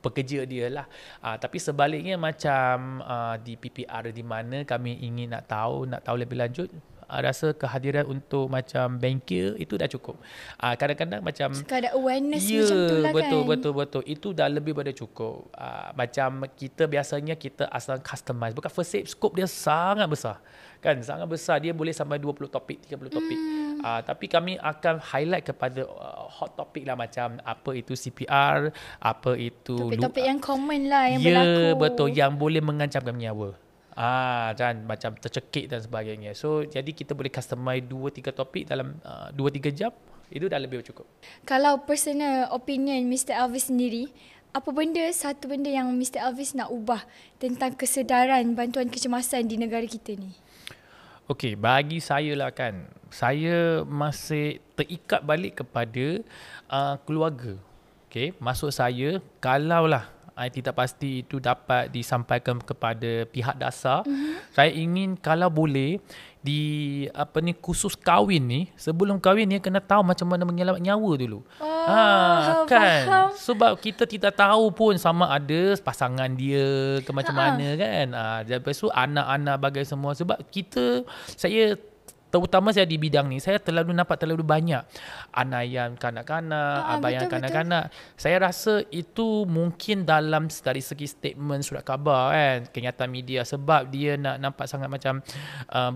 pekerja dia lah. Tapi sebaliknya macam di PPR di mana kami ingin nak tahu lebih lanjut, rasa kehadiran untuk macam bankir itu dah cukup. Kadang-kadang macam Sekadar awareness macam tu lah betul. Itu dah lebih pada cukup. Macam kita biasanya kita asal customize. Bukan first aid, scope dia sangat besar. Kan, sangat besar. Dia boleh sampai 20 topik, 30 topik. Tapi kami akan highlight kepada hot topic lah, macam apa itu CPR, apa itu topik-topik yang common lah yang ya, berlaku. betul, yang boleh mengancamkan nyawa. Dan macam tercekik dan sebagainya. So jadi kita boleh customize 2-3 topik dalam 2-3 jam. Itu dah lebih cukup. Kalau personal opinion Mr. Elvis sendiri, apa satu benda yang Mr. Elvis nak ubah tentang kesedaran bantuan kecemasan di negara kita ni? Okey, bagi saya lah kan, saya masih terikat balik kepada keluarga. Okey, maksud saya, kalaulah tidak pasti itu dapat disampaikan kepada pihak dasar. Saya ingin kalau boleh khusus kahwin ni, sebelum kahwin ni kena tahu macam mana menyelamat nyawa dulu. Kan. Faham. Sebab kita tidak tahu pun sama ada pasangan dia ke macam mana kan. Lepas tu anak-anak bagai semua, sebab saya terutama saya di bidang ni, saya nampak terlalu banyak anayan kanak-kanak, abayan kanak-kanak. Saya rasa itu mungkin dari segi statement surat khabar kan, kenyataan media, sebab dia nak nampak sangat macam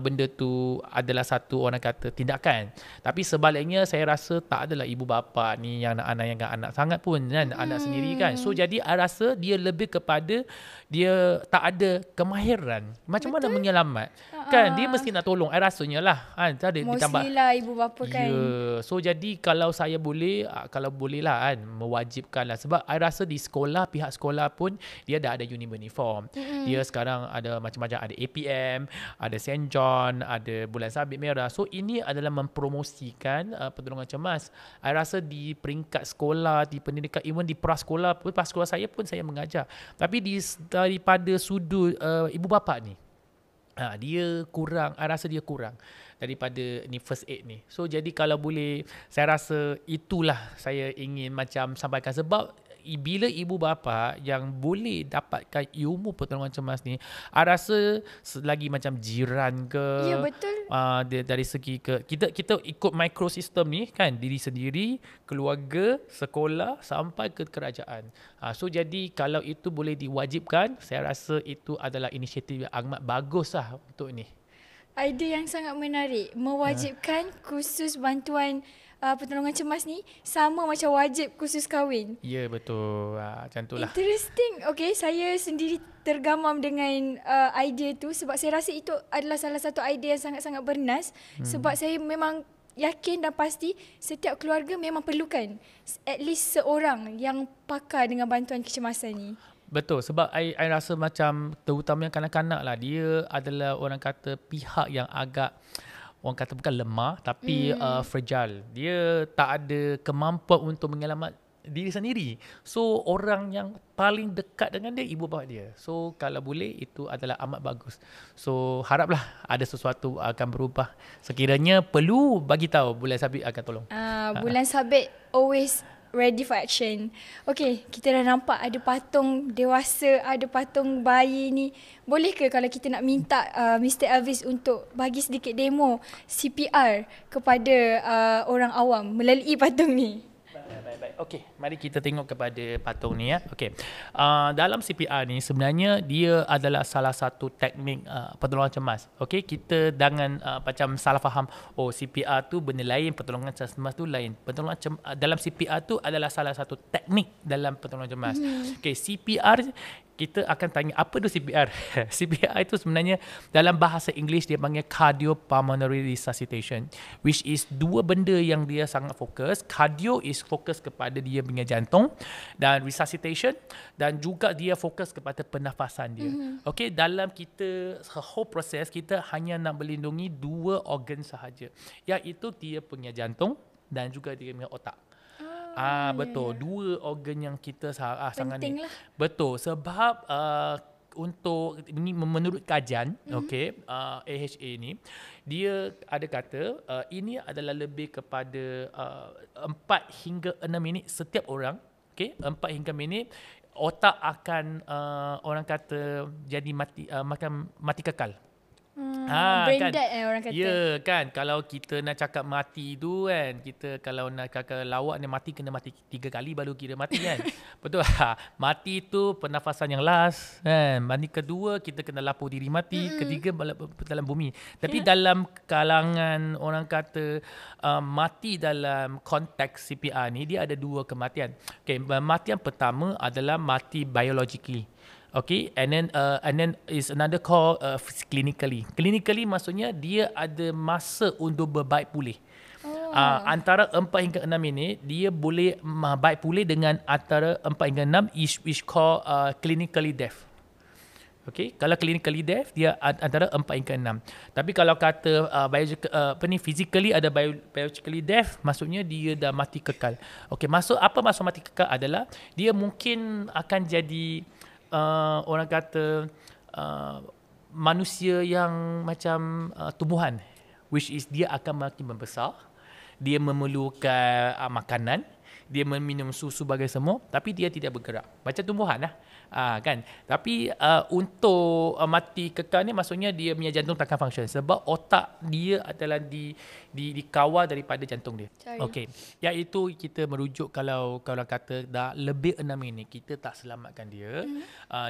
benda tu adalah satu, orang kata, tindakan. Tapi sebaliknya saya rasa tak adalah ibu bapa ni yang nak anayankan anak sangat pun kan, anak sendiri kan. So jadi saya rasa dia lebih kepada dia tak ada kemahiran macam mana menyelamat. Kan dia mesti nak tolong, rasanya lah kan, Mostly lah ibu bapa kan. So jadi kalau saya boleh, kalau boleh lah kan, mewajibkan lah. Sebab I rasa di sekolah, pihak sekolah pun dia dah ada uniform. Dia sekarang ada macam-macam, ada APM, ada St. John, ada Bulan Sabit Merah. So ini adalah mempromosikan pertolongan cemas. I rasa di peringkat sekolah, di pendidikan, even di prasekolah pun, prasekolah saya pun saya mengajar. Tapi daripada sudut ibu bapa ni, dia kurang, I rasa dia kurang daripada ni first aid ni. So jadi kalau boleh, saya rasa itulah saya ingin macam sampaikan. Sebab bila ibu bapa yang boleh dapatkan ilmu pertolongan cemas ni, I rasa selagi macam jiran ke, Ya, betul. dari segi kita ikut microsystem ni kan, diri sendiri, keluarga, sekolah sampai ke kerajaan. So jadi kalau itu boleh diwajibkan, saya rasa itu adalah inisiatif yang amat bagus lah untuk ni. Idea yang sangat menarik, mewajibkan khusus bantuan pertolongan cemas ni sama macam wajib khusus kahwin. Ya, betul. Macam itulah. Interesting. Okay, saya sendiri tergamam dengan idea tu sebab saya rasa itu adalah salah satu idea yang sangat-sangat bernas. Sebab saya memang yakin dan pasti setiap keluarga memang perlukan at least seorang yang pakar dengan bantuan kecemasan ni. Betul, sebab I rasa macam terutamanya kanak-kanak lah, dia adalah, orang kata, pihak yang agak, orang kata, bukan lemah tapi fragile. Dia tak ada kemampuan untuk menyelamat diri sendiri. So orang yang paling dekat dengan dia ibu bapa dia. So kalau boleh itu adalah amat bagus. So haraplah ada sesuatu akan berubah. Sekiranya perlu, bagi tahu, Bulan Sabit akan tolong. Bulan Sabit always ready for action. Okay, kita dah nampak ada patung dewasa, ada patung bayi ni. Boleh ke kalau kita nak minta Mr. Elvis untuk bagi sedikit demo CPR kepada orang awam melalui patung ni? Baik. Okey, mari kita tengok kepada patung ni ya. Okey. Dalam CPR ni sebenarnya dia adalah salah satu teknik pertolongan cemas. Okey, kita jangan macam salah faham, CPR tu benda lain, pertolongan cemas tu lain. Dalam CPR tu adalah salah satu teknik dalam pertolongan cemas. Okey, CPR kita akan tanya apa tu CPR. CPR itu sebenarnya dalam bahasa Inggeris dia panggil cardiopulmonary resuscitation, which is dua benda yang dia sangat fokus. Cardio is fokus kepada dia punya jantung, dan resuscitation, dan juga dia fokus kepada pernafasan dia. Okay, dalam kita whole process kita hanya nak melindungi dua organ sahaja, iaitu dia punya jantung dan juga dia punya otak. Betul. Dua organ yang kita sangat penting ni. lah. Betul. Sebab untuk ini menurut kajian, AHA ni, dia ada kata ini adalah lebih kepada 4 hingga 6 minit setiap orang. 4 hingga minit otak akan orang kata jadi mati kekal. Brain kan? dead orang kata. Ya kan, kalau kita nak cakap mati tu kan, kita kalau nak cakap lawak ni mati kena mati 3 kali baru kira mati kan. Betul. Mati tu pernafasan yang last kan. Mati kedua kita kena lapor diri mati, ketiga dalam bumi. Tapi dalam kalangan orang kata mati dalam konteks CPR ni, dia ada 2 kematian. Kematian pertama adalah mati biologically. Okay, and then is another call clinically. Clinically maksudnya dia ada masa untuk berbaik pulih. Antara 4 hingga 6 minit dia boleh baik pulih dengan antara 4 hingga 6 is called clinically death. Okay, kalau clinically death dia antara 4 hingga 6. Tapi kalau kata physically ada biologically death, maksudnya dia dah mati kekal. Okay, maksud mati kekal adalah dia mungkin akan jadi orang kata manusia yang macam tumbuhan, which is dia akan makin membesar, dia memerlukan makanan, dia meminum susu bagai semua, tapi dia tidak bergerak macam tumbuhan lah. Kan. Tapi untuk mati kekal ni maksudnya dia punya jantung takkan function sebab otak dia adalah dikawal daripada jantung dia. Okey. Iaitu kita merujuk kalau kata dah lebih 6 minit kita tak selamatkan dia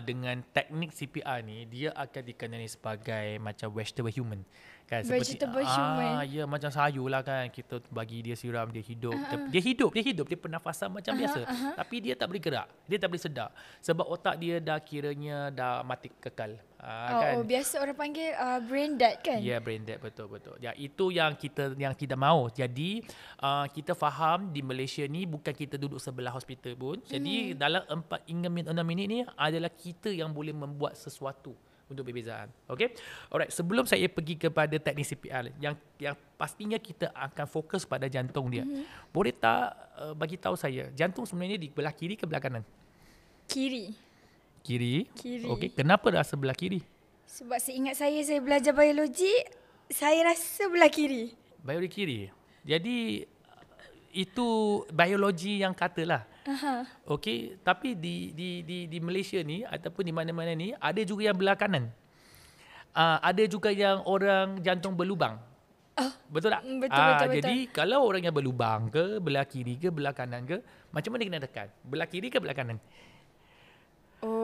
dengan teknik CPR ni, dia akan dikenali sebagai macam vegetable human. Kan, vegetable human. Ya, macam sayur lah kan, kita bagi dia siram, dia hidup. Dia pernafasan macam biasa. Tapi dia tak boleh gerak, dia tak boleh sedar sebab otak dia dah kiranya dah mati kekal. Kan? Biasa orang panggil brain dead kan? Ya, brain dead, betul. Ya, itu yang kita mahu. Jadi kita faham di Malaysia ni bukan kita duduk sebelah hospital pun. Jadi dalam 4 hingga 6 minit ni adalah kita yang boleh membuat sesuatu untuk perbezaan. Okay? Alright, sebelum saya pergi kepada teknik CPR yang pastinya kita akan fokus pada jantung dia. Boleh tak bagi tahu saya, jantung sebenarnya di belah kiri ke belah kanan? Kiri. Okey, kenapa rasa belah kiri? Sebab seingat saya belajar biologi, saya rasa belah kiri. Biologi kiri. Jadi itu biologi yang katalah. Okey, tapi di Malaysia ni ataupun di mana-mana ni ada juga yang belah kanan. Ada juga yang orang jantung berlubang. Betul tak? Betul. Jadi kalau orang yang berlubang ke belah kiri ke belah kanan ke, macam mana kena tekan? Belah kiri ke belah kanan?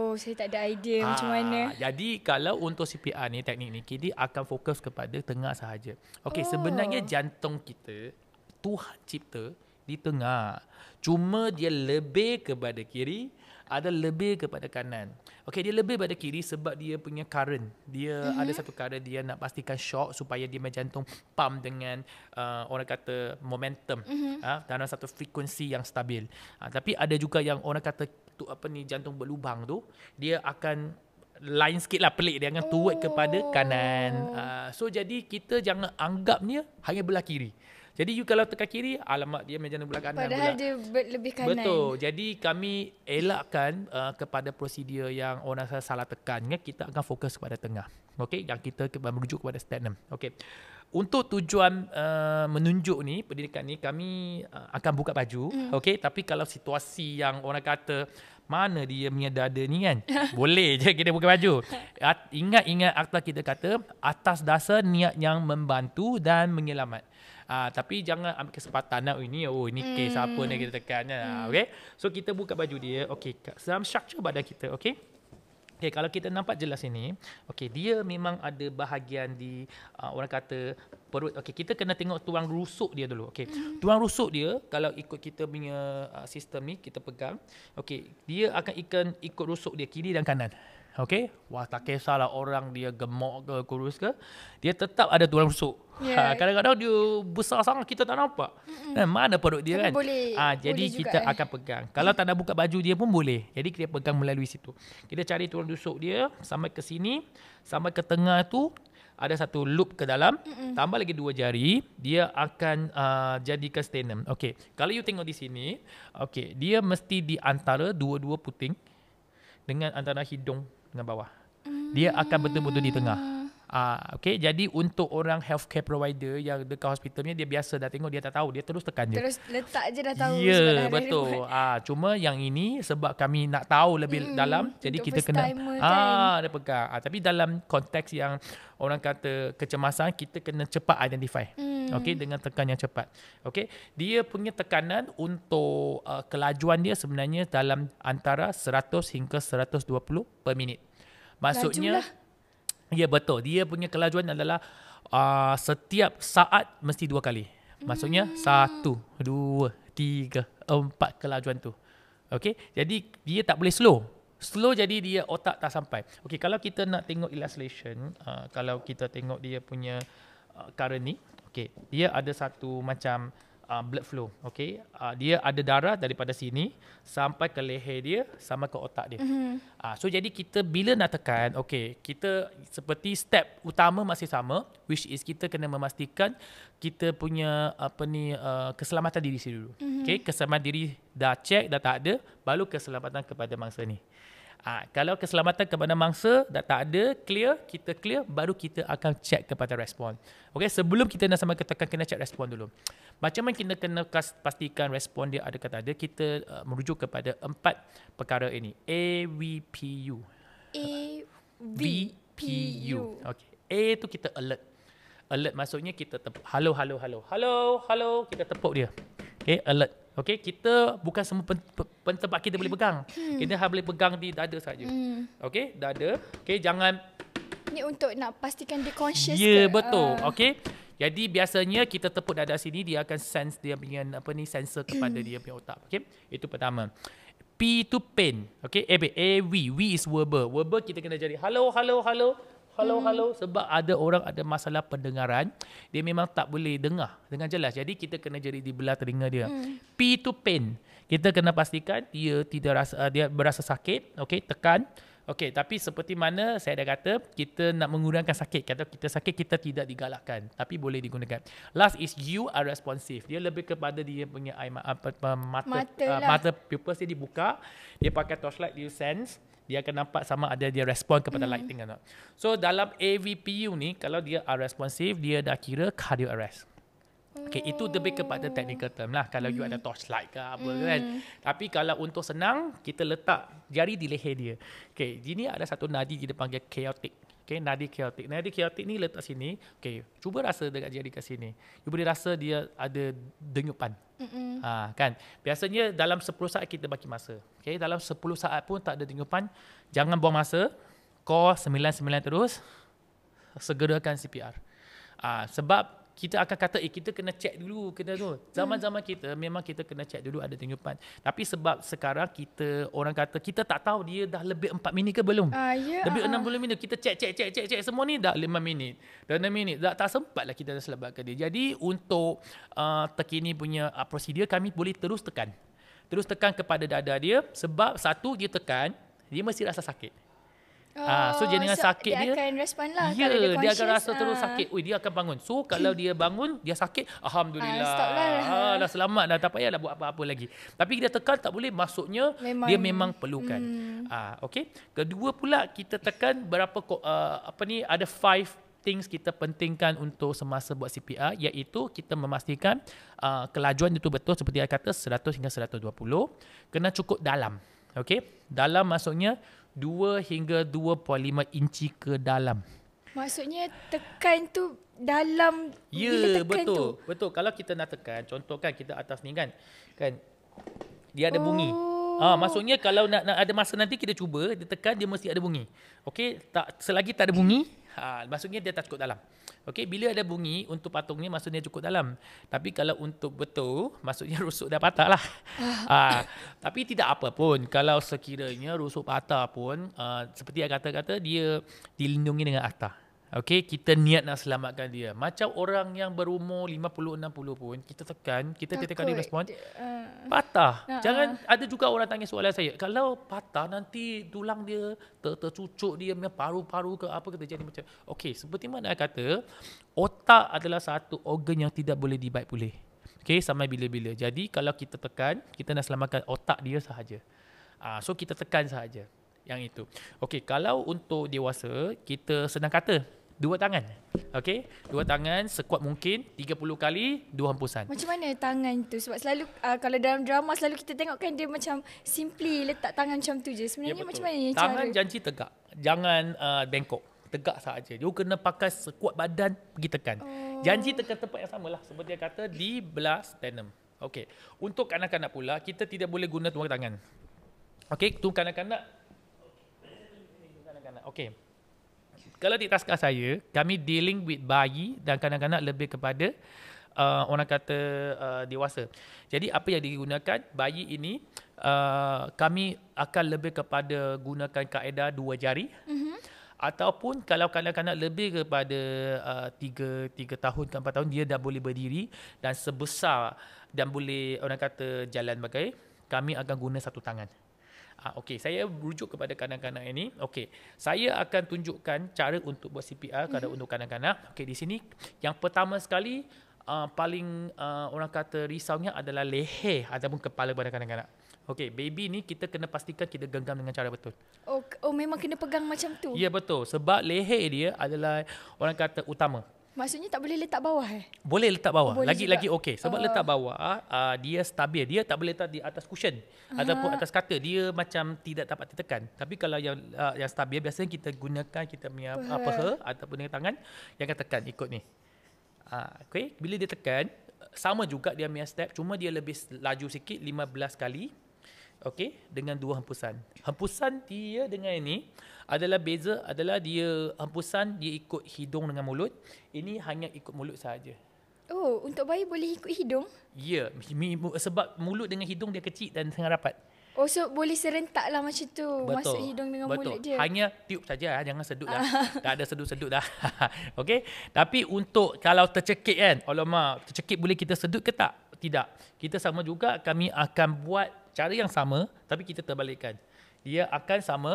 Saya tak ada idea macam mana. Jadi kalau untuk CPR ni, teknik ni, kita akan fokus kepada tengah sahaja. Okey, sebenarnya jantung kita Tuhan cipta di tengah. Cuma dia lebih kepada kiri, ada lebih kepada kanan. Okey, dia lebih pada kiri sebab dia punya current. Dia ada satu current, dia nak pastikan shock supaya dia punya jantung pump dengan orang kata momentum dalam satu frekuensi yang stabil. Tapi ada juga yang orang kata jantung berlubang tu, dia akan lain sikit lah, pelik, dia akan turut kepada kanan. So jadi kita jangan anggap dia hanya belah kiri. Jadi you kalau tekan kiri, alamak dia macam belah kanan. Padahal dia lebih kanan. Betul. Jadi kami elakkan kepada prosedur yang orang salah tekan. Kita akan fokus kepada tengah. Okey, yang kita merujuk kepada sternum. Okey. Untuk tujuan menunjuk ni, pendidikan ni, kami akan buka baju. Okey, tapi kalau situasi yang orang kata mana dia punya dada ni kan, boleh je kita buka baju. Ingat akta kita kata atas dasar niat yang membantu dan menyelamat. Tapi jangan ambil kesempatan ini kes apa ni kita tekan. Okay? So kita buka baju dia. Okay, dalam structure badan kita. Okay? Okay, kalau kita nampak jelas ini, okay, dia memang ada bahagian di orang kata perut. Okay, kita kena tengok tulang rusuk dia dulu. Okay, tulang rusuk dia kalau ikut kita punya sistem ni, kita pegang. Okay, dia akan ikut rusuk dia kiri dan kanan. Okay, wah tak kisahlah orang dia gemuk ke kurus ke, dia tetap ada tulang rusuk. Yeah. Kadang-kadang dia besar sangat kita tak nampak. Mana perut dia. Tapi kan? boleh, Jadi boleh kita juga, akan pegang. Kalau tak nak buka baju dia pun boleh. Jadi kita pegang melalui situ. Kita cari tulang rusuk dia sampai ke sini, sampai ke tengah tu ada satu loop ke dalam, tambah lagi 2 jari, dia akan jadikan sternum. Okay, kalau you tengok di sini, okay, dia mesti di antara dua-dua puting dengan antara hidung dengan bawah. Dia akan betul-betul di tengah. Okay, jadi untuk orang healthcare provider yang dekat hospitalnya, dia biasa dah tengok, dia tak tahu, dia terus tekan je. Terus letak je dah tahu. Ya, sebab dah ada betul. Cuma yang ini sebab kami nak tahu lebih dalam, jadi untuk kita first kena timer kan. dia pegang. Tapi dalam konteks yang orang kata kecemasan, kita kena cepat identify. Okay, dengan tekan yang cepat. Okay, dia punya tekanan untuk kelajuan dia sebenarnya dalam antara 100 hingga 120 per minit. Maksudnya, ya betul. Dia punya kelajuan adalah setiap saat mesti 2 kali. Maksudnya 1, 2, 3, 4 kelajuan tu. Okay, jadi dia tak boleh slow. Slow jadi dia otak tak sampai. Okay, kalau kita nak tengok illustration, kalau kita tengok dia punya current ni, okay, dia ada satu macam blood flow. Okay, dia ada darah daripada sini sampai ke leher dia, sama ke otak dia. So jadi kita bila nak tekan, okay, kita seperti step utama masih sama, which is kita kena memastikan kita punya keselamatan diri sendiri dulu. Okay, keselamatan diri dah check, dah tak ada, baru keselamatan kepada mangsa ni. Kalau keselamatan kepada mangsa dah tak ada, kita clear, baru kita akan check kepada respon. Okay, sebelum kita nak sampai ke tekan, kena check respon dulu. Macam mana kita kena pastikan respon dia ada ke tak ada, kita merujuk kepada 4 perkara ini. AVPU. AVPU. Okay. A tu kita alert. Alert maksudnya kita tepuk. Hello, kita tepuk dia. Okay, alert. Okay, kita bukan semua tempat kita boleh pegang. Kita boleh pegang di dada saja. Okay, dada. Okay, jangan. Ni untuk nak pastikan dia conscious ke? Betul. Okay. Jadi biasanya kita tepuk dada sini, dia akan sense dia punya sensor kepada dia punya otak. Okay, itu pertama. P tu pain. Okay, V is verbal. Verbal kita kena jadi hello. Sebab ada orang ada masalah pendengaran, dia memang tak boleh dengar dengan jelas. Jadi kita kena jadi di belah telinga dia. P tu pain. Kita kena pastikan dia dia berasa sakit. Okay, tekan. Okay, tapi seperti mana saya dah kata, kita nak mengurangkan sakit. Kalau kita sakit, kita tidak digalakkan, tapi boleh digunakan. Last is you are responsive. Dia lebih kepada dia punya mata pupils dia dibuka, dia pakai torchlight, dia sense, dia akan nampak sama ada dia respon kepada lighting atau tak. So dalam AVPU ni, kalau dia are responsive, dia dah kira cardiac arrest. Okay, itu lebih kepada technical term lah. Kalau you ada torchlight ke apa kan. Tapi kalau untuk senang, kita letak jari di leher dia. Okay, ini ada satu nadi kita panggil chaotic. Okay, nadi chaotic. Nadi chaotic ni letak sini. Okay, cuba rasa dekat jari kat sini. You boleh rasa dia ada denyupan. Kan. Biasanya dalam 10 saat kita bagi masa. Okay, dalam 10 saat pun tak ada denyupan, jangan buang masa. Call 99 terus. Segerakan CPR. Sebab kita akan kata kita kena check dulu, kena tu. Zaman-zaman kita memang kita kena check dulu ada denyupan. Tapi sebab sekarang kita orang kata kita tak tahu dia dah lebih 4 minit ke belum. Lebih 60 minit kita check semua ni dah 5 minit. Dah 6 minit. Tak sempatlah kita dah selamatkan dia. Jadi untuk terkini punya prosedur, kami boleh terus tekan. Terus tekan kepada dada dia, sebab satu dia tekan, dia mesti rasa sakit. So dengan sakit dia akan respon lah. Ya, kalau dia akan rasa terus sakit. Dia akan bangun. So kalau dia bangun, dia sakit, alhamdulillah. Stop lah. Dah selamat dah, tak payahlah buat apa-apa lagi. Tapi dia tekan tak boleh, maksudnya dia memang perlukan. Okay. Kedua pula, kita tekan berapa ada 5 things kita pentingkan untuk semasa buat CPR, iaitu kita memastikan kelajuan itu betul seperti saya kata 100 hingga 120. Kena cukup dalam. Okay. Dalam maksudnya 2 hingga 2.5 inci ke dalam. Maksudnya tekan tu dalam. Ya, betul. Betul. Kalau kita nak tekan, contoh kan kita atas ni kan dia ada bunyi. Maksudnya kalau nak ada masa nanti kita cuba, dia tekan dia mesti ada bunyi. Okey, selagi tak ada bunyi, maksudnya dia tak cukup dalam. Okey, bila ada bunyi untuk patung ni maksudnya cukup dalam. Tapi kalau untuk betul, maksudnya rusuk dah patah lah. Tapi tidak apa pun, kalau sekiranya rusuk patah pun, seperti yang kata-kata, dia dilindungi dengan akta. Okey, kita niat nak selamatkan dia. Macam orang yang berumur 50-60 pun, kita tekan, kita tekan dia respon, patah. Jangan, ada juga orang tanya soalan saya, kalau patah nanti tulang dia tercucuk, dia punya paru-paru ke apa ke terjadi macam. Okey, seperti mana saya kata, otak adalah satu organ yang tidak boleh dibaik pulih. Okey, sampai bila-bila. Jadi kalau kita tekan, kita nak selamatkan otak dia sahaja. So kita tekan sahaja. Yang itu. Okey, kalau untuk dewasa, kita senang kata, 2 tangan. Okey, 2 tangan sekuat mungkin 30 kali 2 hembusan. Macam mana tangan tu? Sebab selalu kalau dalam drama selalu kita tengok kan dia macam simply letak tangan macam tu je. Sebenarnya macam mana ni cara? Tangan janji tegak. Jangan bengkok. Tegak sahaja. Dia kena pakai sekuat badan pergi tekan. Janji tekan tempat yang samalah seperti yang kata di belah sternum. Okey. Untuk kanak-kanak pula, kita tidak boleh guna 2 tangan. Okey, tu kanak-kanak. Okey. Kalau di taskar saya, kami dealing with bayi dan kanak-kanak lebih kepada orang kata dewasa. Jadi apa yang digunakan, bayi ini kami akan lebih kepada gunakan kaedah 2 jari. Ataupun kalau kanak-kanak lebih kepada 3 tahun ke 4 tahun, dia dah boleh berdiri dan sebesar dan boleh orang kata jalan bagai, kami akan guna 1 tangan. Okey, saya rujuk kepada kanak-kanak ini. Okey, saya akan tunjukkan cara untuk buat CPR kalau untuk kanak-kanak. Okey, di sini yang pertama sekali paling orang kata risaunya adalah leher ataupun kepala pada kanak-kanak. Okey, baby ni kita kena pastikan kita genggam dengan cara betul. Oh memang kena pegang macam tu? Ya, betul. Sebab leher dia adalah orang kata utama. Maksudnya tak boleh letak bawah Boleh letak bawah. Lagi okey. Sebab letak bawah dia stabil. Dia tak boleh letak di atas cushion ataupun atas katil. Dia macam tidak dapat ditekan. Tapi kalau yang stabil biasanya kita gunakan kita punya paha ataupun dengan tangan yang akan tekan ikut ni. Okey, bila dia tekan sama juga dia punya step, cuma dia lebih laju sikit 15 kali. Okey, dengan 2 hembusan. Hembusan dia dengan ini adalah beza adalah dia hembusan dia ikut hidung dengan mulut. Ini hanya ikut mulut sahaja. Oh, untuk bayi boleh ikut hidung? Ya, sebab mulut dengan hidung dia kecil dan sangat rapat. Oh, so boleh serentak lah macam tu. Betul. Masuk hidung dengan mulut dia. Hanya tiup saja, jangan sedut dah. Tak ada sedut-sedut dah. Okey. Tapi untuk kalau tercekik kan, alamak, tercekik boleh kita sedut ke tak? Tidak. Kita sama juga, kami akan buat cara yang sama tapi kita terbalikkan. Dia akan sama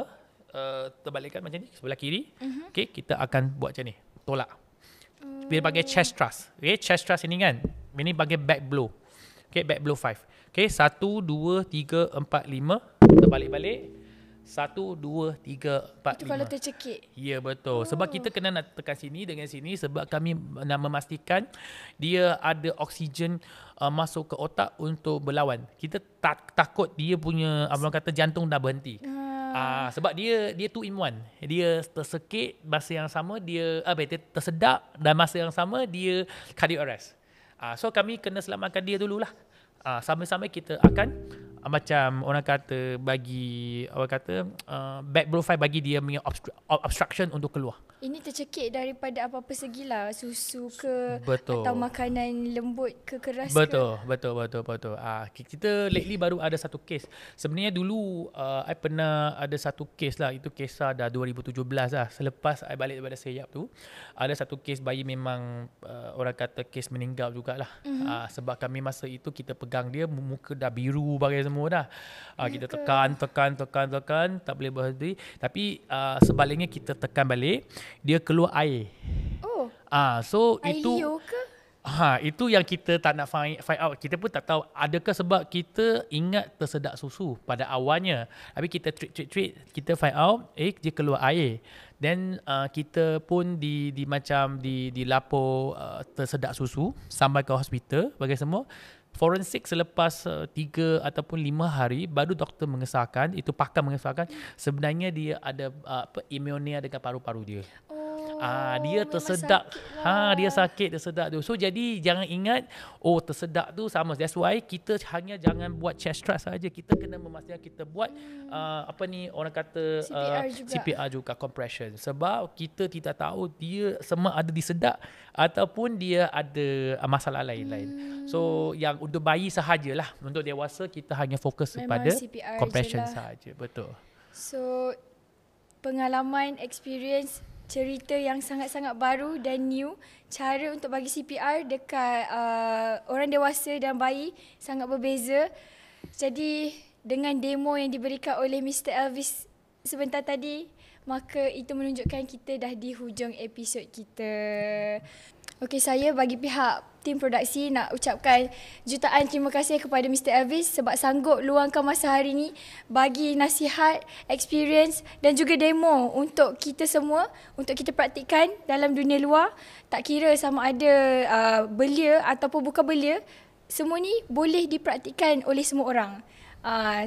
terbalikkan macam ni sebelah kiri. Okey, kita akan buat macam ni. Tolak. Dia panggil chest thrust. Okey, chest thrust ini kan. Ini panggil back blow. Okey, back blow 5. Okey, 1 2 3 4 5 terbalik-balik. 1 2 3 4 5. Itu kalau tercekik. Ya, betul. Sebab kita kena nak tekan sini dengan sini sebab kami nak memastikan dia ada oksigen masuk ke otak untuk berlawan. Kita takut dia punya apa kata jantung dah berhenti. Sebab dia 2 in 1. Dia tersekik masa yang sama dia dia tersedak dan masa yang sama dia cardiac arrest. So kami kena selamatkan dia dululah. Sama-sama kita akan macam orang kata bagi orang kata back blow 5 bagi dia punya obstruction untuk keluar. Ini tercekik daripada apa-apa segilah, susu ke betul. Atau makanan lembut ke keras betul, ke. Betul. Kita lately baru ada satu kes. Sebenarnya dulu I pernah ada satu kes lah. Itu kisah dah 2017 lah. Selepas I balik daripada Seyap tu, ada satu kes bayi memang orang kata kes meninggal jugalah. Sebab kami masa itu kita pegang dia, muka dah biru bagai semua dah. Kita tekan, tak boleh berhenti. Tapi sebaliknya kita tekan balik, dia keluar air. Oh. So air itu liur ke? Itu yang kita tak nak find out. Kita pun tak tahu adakah sebab kita ingat tersedak susu pada awalnya. Tapi kita treat, kita find out dia keluar air. Then kita pun macam dilapor tersedak susu sampai ke hospital bagi semua. Forensik selepas 3 ataupun 5 hari baru doktor mengesahkan, itu pakar mengesahkan sebenarnya dia ada pneumonia dekat paru-paru dia. Dia memang tersedak. sakit lah. Dia sakit tersedak tu. So jadi jangan ingat tersedak tu sama. That's why kita hanya jangan buat chest thrust saja. Kita kena memastikan kita buat orang kata CPR juga compression. Sebab kita tidak tahu dia semua ada disedak ataupun dia ada masalah lain-lain. So yang untuk bayi sahajalah. Untuk dewasa kita hanya fokus kepada CPR compression je lah. sahaja. Betul. So pengalaman, experience, cerita yang sangat-sangat baru dan new. Cara untuk bagi CPR dekat orang dewasa dan bayi sangat berbeza. Jadi dengan demo yang diberikan oleh Mr. Elvis sebentar tadi, maka itu menunjukkan kita dah di hujung episod kita. Okey, saya bagi pihak tim produksi nak ucapkan jutaan terima kasih kepada Mr. Elvis sebab sanggup luangkan masa hari ini bagi nasihat, experience dan juga demo untuk kita semua, untuk kita praktikkan dalam dunia luar. Tak kira sama ada belia ataupun bukan belia, semua ni boleh dipraktikkan oleh semua orang.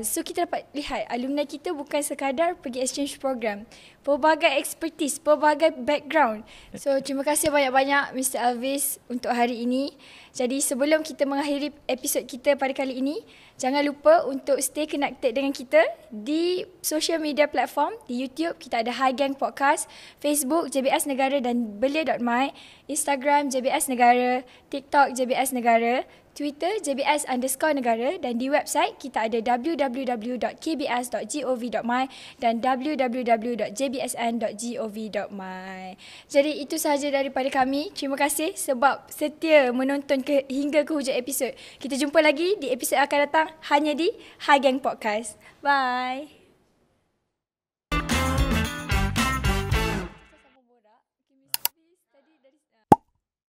So kita dapat lihat alumni kita bukan sekadar pergi exchange program, pelbagai expertise, pelbagai background. So terima kasih banyak-banyak Mr. Elvis untuk hari ini. Jadi sebelum kita mengakhiri episod kita pada kali ini, jangan lupa untuk stay connected dengan kita di social media platform. Di YouTube kita ada High Gang Podcast, Facebook JBS Negara dan Belia.my, Instagram JBS Negara, TikTok JBS Negara, Twitter JBS_Negara dan di website kita ada www.kbs.gov.my dan www.jbsn.gov.my. Jadi itu sahaja daripada kami. Terima kasih sebab setia menonton hingga ke hujung episod. Kita jumpa lagi di episod akan datang hanya di High Gang Podcast. Bye.